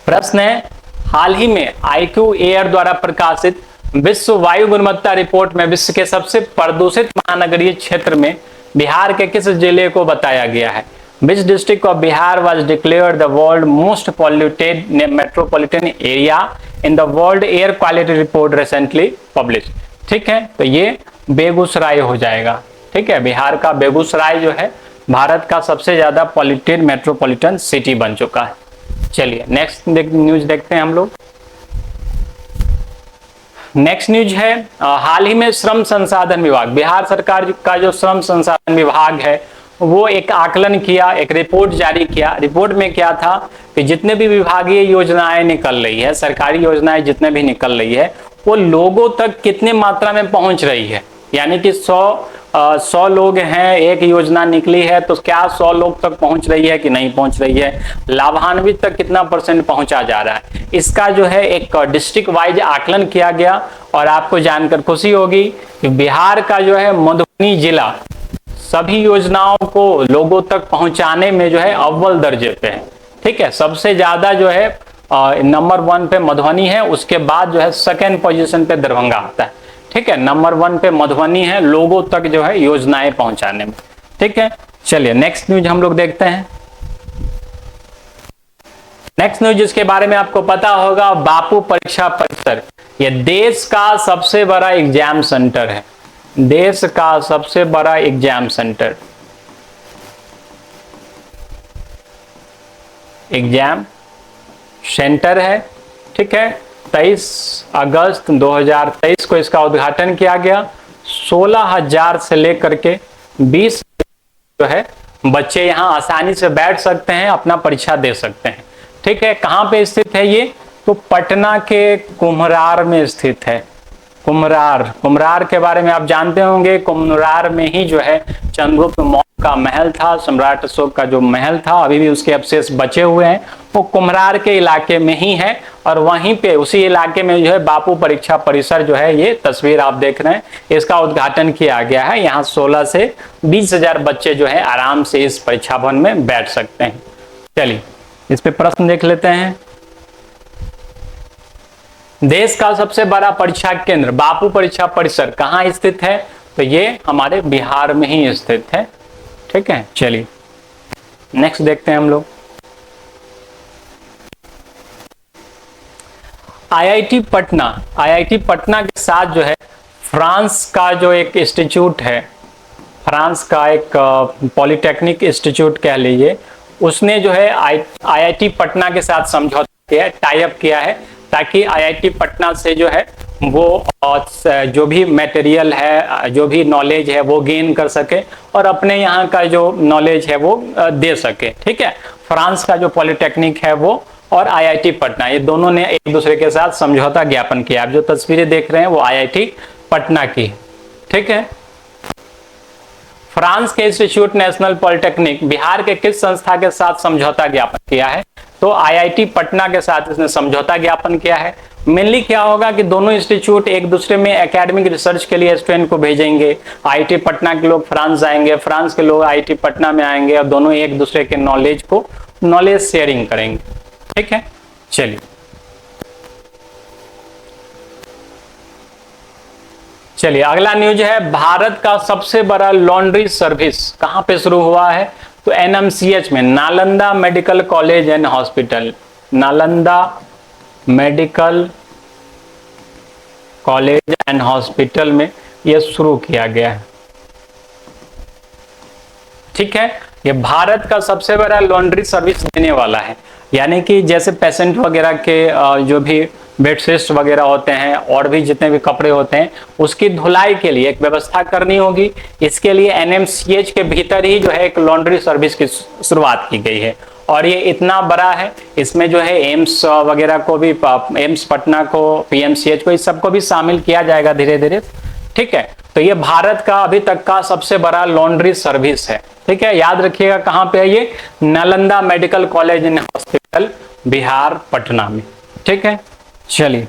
प्रश्न है, हाल ही में IQ एयर द्वारा प्रकाशित विश्व वायु गुणवत्ता रिपोर्ट में विश्व के सबसे प्रदूषित महानगरीय क्षेत्र में बिहार के किस जिले को बताया गया है? Which district of Bihar was declared the world most polluted metropolitan area in the World Air Quality Report recently published? ठीक है, तो ये बेगूसराय हो जाएगा। ठीक है, बिहार का बेगूसराय जो है भारत का सबसे ज्यादा पॉल्यूटेड मेट्रोपॉलिटन सिटी बन चुका है। चलिए नेक्स्ट न्यूज देखते हैं हम लोग। नेक्स्ट न्यूज है, हाल ही में श्रम संसाधन विभाग, बिहार सरकार का जो श्रम संसाधन विभाग है वो एक आकलन किया, एक रिपोर्ट जारी किया। रिपोर्ट में क्या था कि जितने भी विभागीय योजनाएं निकल रही है, सरकारी योजनाएं जितने भी निकल रही है, वो लोगों तक कितने मात्रा में पहुंच रही है। यानी कि 100 लोग हैं, एक योजना निकली है तो क्या 100 लोग तक पहुंच रही है कि नहीं पहुंच रही है, लाभान्वित तक कितना % पहुंचा जा रहा है, इसका जो है एक डिस्ट्रिक्ट वाइज आकलन किया गया। और आपको जानकर खुशी होगी कि बिहार का जो है मधुबनी जिला सभी योजनाओं को लोगों तक पहुंचाने में जो है अव्वल दर्जे पे है। ठीक है, सबसे ज्यादा जो है नंबर 1 पे मधुबनी है, उसके बाद जो है सेकेंड पोजीशन पे दरभंगा आता है। ठीक है, नंबर 1 पे मधुबनी है लोगों तक जो है योजनाएं पहुंचाने में। ठीक है, चलिए नेक्स्ट न्यूज हम लोग देखते हैं। नेक्स्ट न्यूज जिसके बारे में आपको पता होगा, बापू परीक्षा परिसर। यह देश का सबसे बड़ा एग्जाम सेंटर है, देश का सबसे बड़ा एग्जाम सेंटर, एग्जाम सेंटर है। ठीक है, 23 अगस्त 2023 को इसका उद्घाटन किया गया। 16,000 से लेकर के 20 जो है बच्चे यहाँ आसानी से बैठ सकते हैं, अपना परीक्षा दे सकते हैं। ठीक है, कहाँ पे स्थित है ये? तो पटना के कुम्हरार में स्थित है। कुम्हरार के बारे में आप जानते होंगे। कुम्हरार में ही जो है चंद्रगुप्त मौर्य का महल था, सम्राट अशोक का जो महल था, अभी भी उसके अवशेष बचे हुए हैं, वो कुम्हरार के इलाके में ही है। और वहीं पे उसी इलाके में जो है बापू परीक्षा परिसर जो है, ये तस्वीर आप देख रहे हैं, इसका उद्घाटन किया गया है। यहाँ 16 से 20,000 बच्चे जो है आराम से इस परीक्षा भवन में बैठ सकते हैं। चलिए इस पे प्रश्न देख लेते हैं। देश का सबसे बड़ा परीक्षा केंद्र बापू परीक्षा परिसर कहाँ स्थित है? तो ये हमारे बिहार में ही स्थित है। ठीक है, चलिए नेक्स्ट देखते हैं हम लोग। आईआईटी पटना के साथ जो है फ्रांस का जो एक इंस्टीट्यूट है, फ्रांस का एक पॉलिटेक्निक इंस्टीट्यूट कह लीजिए, उसने जो है आईआईटी पटना के साथ समझौता किया है, टाई अप किया है, ताकि आईआईटी पटना से जो है वो जो भी मटेरियल है, जो भी नॉलेज है वो गेन कर सके और अपने यहाँ का जो नॉलेज है वो दे सके। ठीक है, फ्रांस का जो पॉलिटेक्निक है वो और आईआईटी पटना, ये दोनों ने एक दूसरे के साथ समझौता ज्ञापन किया। आप जो तस्वीरें देख रहे हैं वो आईआईटी पटना की। ठीक है, फ्रांस के इंस्टीट्यूट नेशनल पॉलिटेक्निक बिहार के किस संस्था के साथ समझौता ज्ञापन किया है? तो आईआईटी पटना के साथ इसने समझौता ज्ञापन किया है। मेनली क्या होगा कि दोनों इंस्टीट्यूट एक दूसरे में एकेडमिक रिसर्च के लिए स्टूडेंट को भेजेंगे। आईआईटी पटना के लोग फ्रांस जाएंगे, फ्रांस के लोग आईआईटी पटना में आएंगे और दोनों एक दूसरे के नॉलेज शेयरिंग करेंगे। ठीक है, चलिए अगला न्यूज है, भारत का सबसे बड़ा लॉन्ड्री सर्विस कहां पे शुरू हुआ है? तो एनएमसीएच में, Nalanda medical college and hospital, Nalanda medical college and hospital में यह शुरू किया गया है। ठीक है, ये भारत का सबसे बड़ा लॉन्ड्री सर्विस देने वाला है, यानी कि जैसे पेशेंट वगैरह के जो भी बेडशीट्स वगैरह होते हैं और भी जितने भी कपड़े होते हैं उसकी धुलाई के लिए एक व्यवस्था करनी होगी। इसके लिए एनएमसीएच के भीतर ही जो है एक लॉन्ड्री सर्विस की शुरुआत की गई है और ये इतना बड़ा है, इसमें जो है एम्स वगैरह को भी, एम्स पटना को, पीएमसीएच को, इस सबको भी शामिल किया जाएगा धीरे धीरे। ठीक है, तो ये भारत का अभी तक का सबसे बड़ा लॉन्ड्री सर्विस है। ठीक है, याद रखिएगा कहां पे है ये? Nalanda medical college and hospital, Bihar, Patna में। ठीक है, चलिए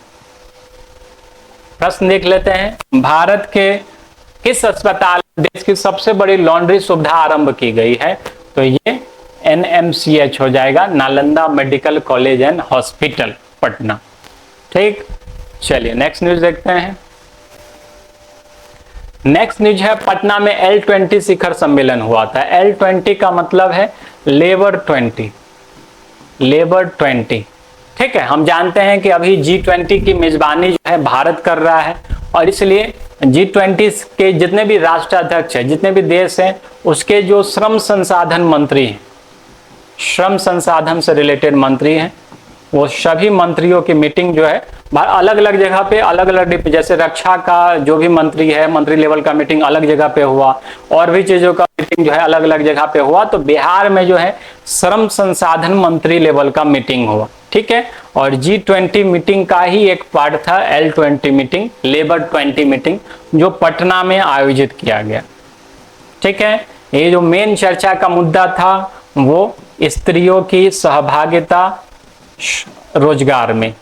प्रश्न देख लेते हैं। भारत के किस अस्पताल में देश की सबसे बड़ी लॉन्ड्री सुविधा आरंभ की गई है? तो ये एनएमसीएच हो जाएगा, Nalanda medical college and hospital, Patna. ठीक, चलिए नेक्स्ट न्यूज देखते हैं। नेक्स्ट न्यूज है, पटना में L20 शिखर सम्मेलन हुआ था। L20 का मतलब है लेबर 20, लेबर 20। ठीक है, हम जानते हैं कि अभी G20 की मेजबानी जो है भारत कर रहा है और इसलिए G20 के जितने भी राष्ट्राध्यक्ष हैं, जितने भी देश हैं, उसके जो श्रम संसाधन मंत्री हैं, श्रम संसाधन से रिलेटेड मंत्री हैं, वो सभी मंत्रियों की मीटिंग जो है अलग अलग जगह पे, अलग अलग, जैसे रक्षा का जो भी मंत्री है, मंत्री लेवल का मीटिंग अलग जगह पे हुआ और भी चीजों का मीटिंग जो है अलग अलग जगह पे हुआ। तो बिहार में जो है श्रम संसाधन मंत्री लेवल का मीटिंग हुआ। ठीक है, और G20 मीटिंग का ही एक पार्ट था L20 मीटिंग, लेबर 20 मीटिंग, जो पटना में आयोजित किया गया। ठीक है, ये जो मेन चर्चा का मुद्दा था वो स्त्रियों की सहभागिता रोजगार में।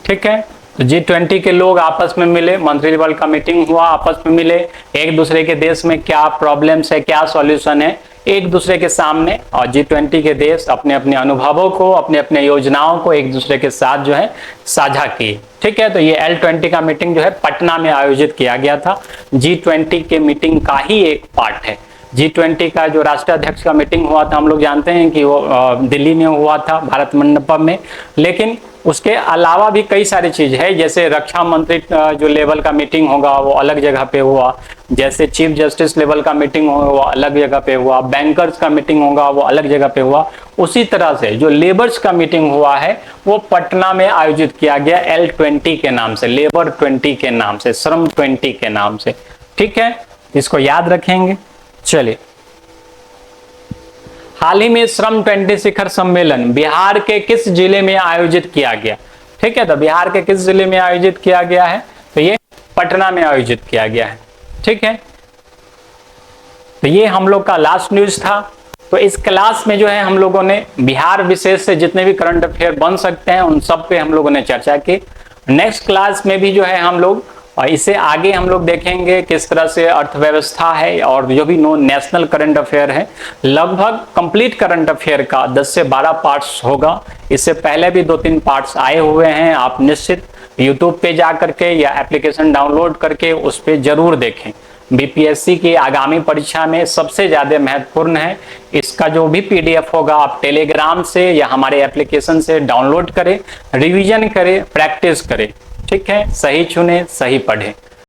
ठीक है, तो G20 के लोग आपस में मिले, मंत्री लेवल का मीटिंग हुआ, आपस में मिले, एक दूसरे के देश में क्या प्रॉब्लम्स है, क्या सॉल्यूशन है, एक दूसरे के सामने, और G20 के देश अपने अपने अनुभवों को, अपने अपने योजनाओं को एक दूसरे के साथ जो है साझा किए। ठीक है, तो ये L20 का मीटिंग जो है पटना में आयोजित किया गया था, G20 के मीटिंग का ही एक पार्ट है। G20 का जो राष्ट्राध्यक्ष का मीटिंग हुआ था, हम लोग जानते हैं कि वो दिल्ली में हुआ था, भारत मंडपम में, लेकिन उसके अलावा भी कई सारी चीज है, जैसे रक्षा मंत्री जो लेवल का मीटिंग होगा वो अलग जगह पे हुआ, जैसे चीफ जस्टिस लेवल का मीटिंग होगा वो अलग जगह पे हुआ, बैंकर्स का मीटिंग होगा वो अलग जगह पे हुआ। उसी तरह से जो लेबर्स का मीटिंग हुआ है वो पटना में आयोजित किया गया L20 के नाम से, लेबर 20 के नाम से, श्रम 20 के नाम से। ठीक है, इसको याद रखेंगे। चलिए, हाल ही में श्रम 20 शिखर सम्मेलन बिहार के किस जिले में आयोजित किया गया? ठीक है, तो बिहार के किस जिले में आयोजित किया गया है? तो ये पटना में आयोजित किया गया है। ठीक है, तो ये हम लोग का लास्ट न्यूज था। तो इस क्लास में जो है हम लोगों ने बिहार विशेष से जितने भी करंट अफेयर बन सकते हैं उन सब पे हम लोगों ने चर्चा की। नेक्स्ट क्लास में भी जो है हम लोग और इससे आगे हम लोग देखेंगे किस तरह से अर्थव्यवस्था है और जो भी नेशनल करंट अफेयर है, लगभग कंप्लीट करंट अफेयर का 10 से 12 पार्ट्स होगा। इससे पहले भी 2-3 पार्ट्स आए हुए हैं, आप निश्चित YouTube पे जा करके या एप्लीकेशन डाउनलोड करके उस पे जरूर देखें। बीपीएससी की आगामी परीक्षा में सबसे ज़्यादा महत्वपूर्ण है। इसका जो भी पीडीएफ होगा आप टेलीग्राम से या हमारे एप्लीकेशन से डाउनलोड करें, रिवीजन करें, प्रैक्टिस करें। ठीक है, सही चुने, सही पढ़ें।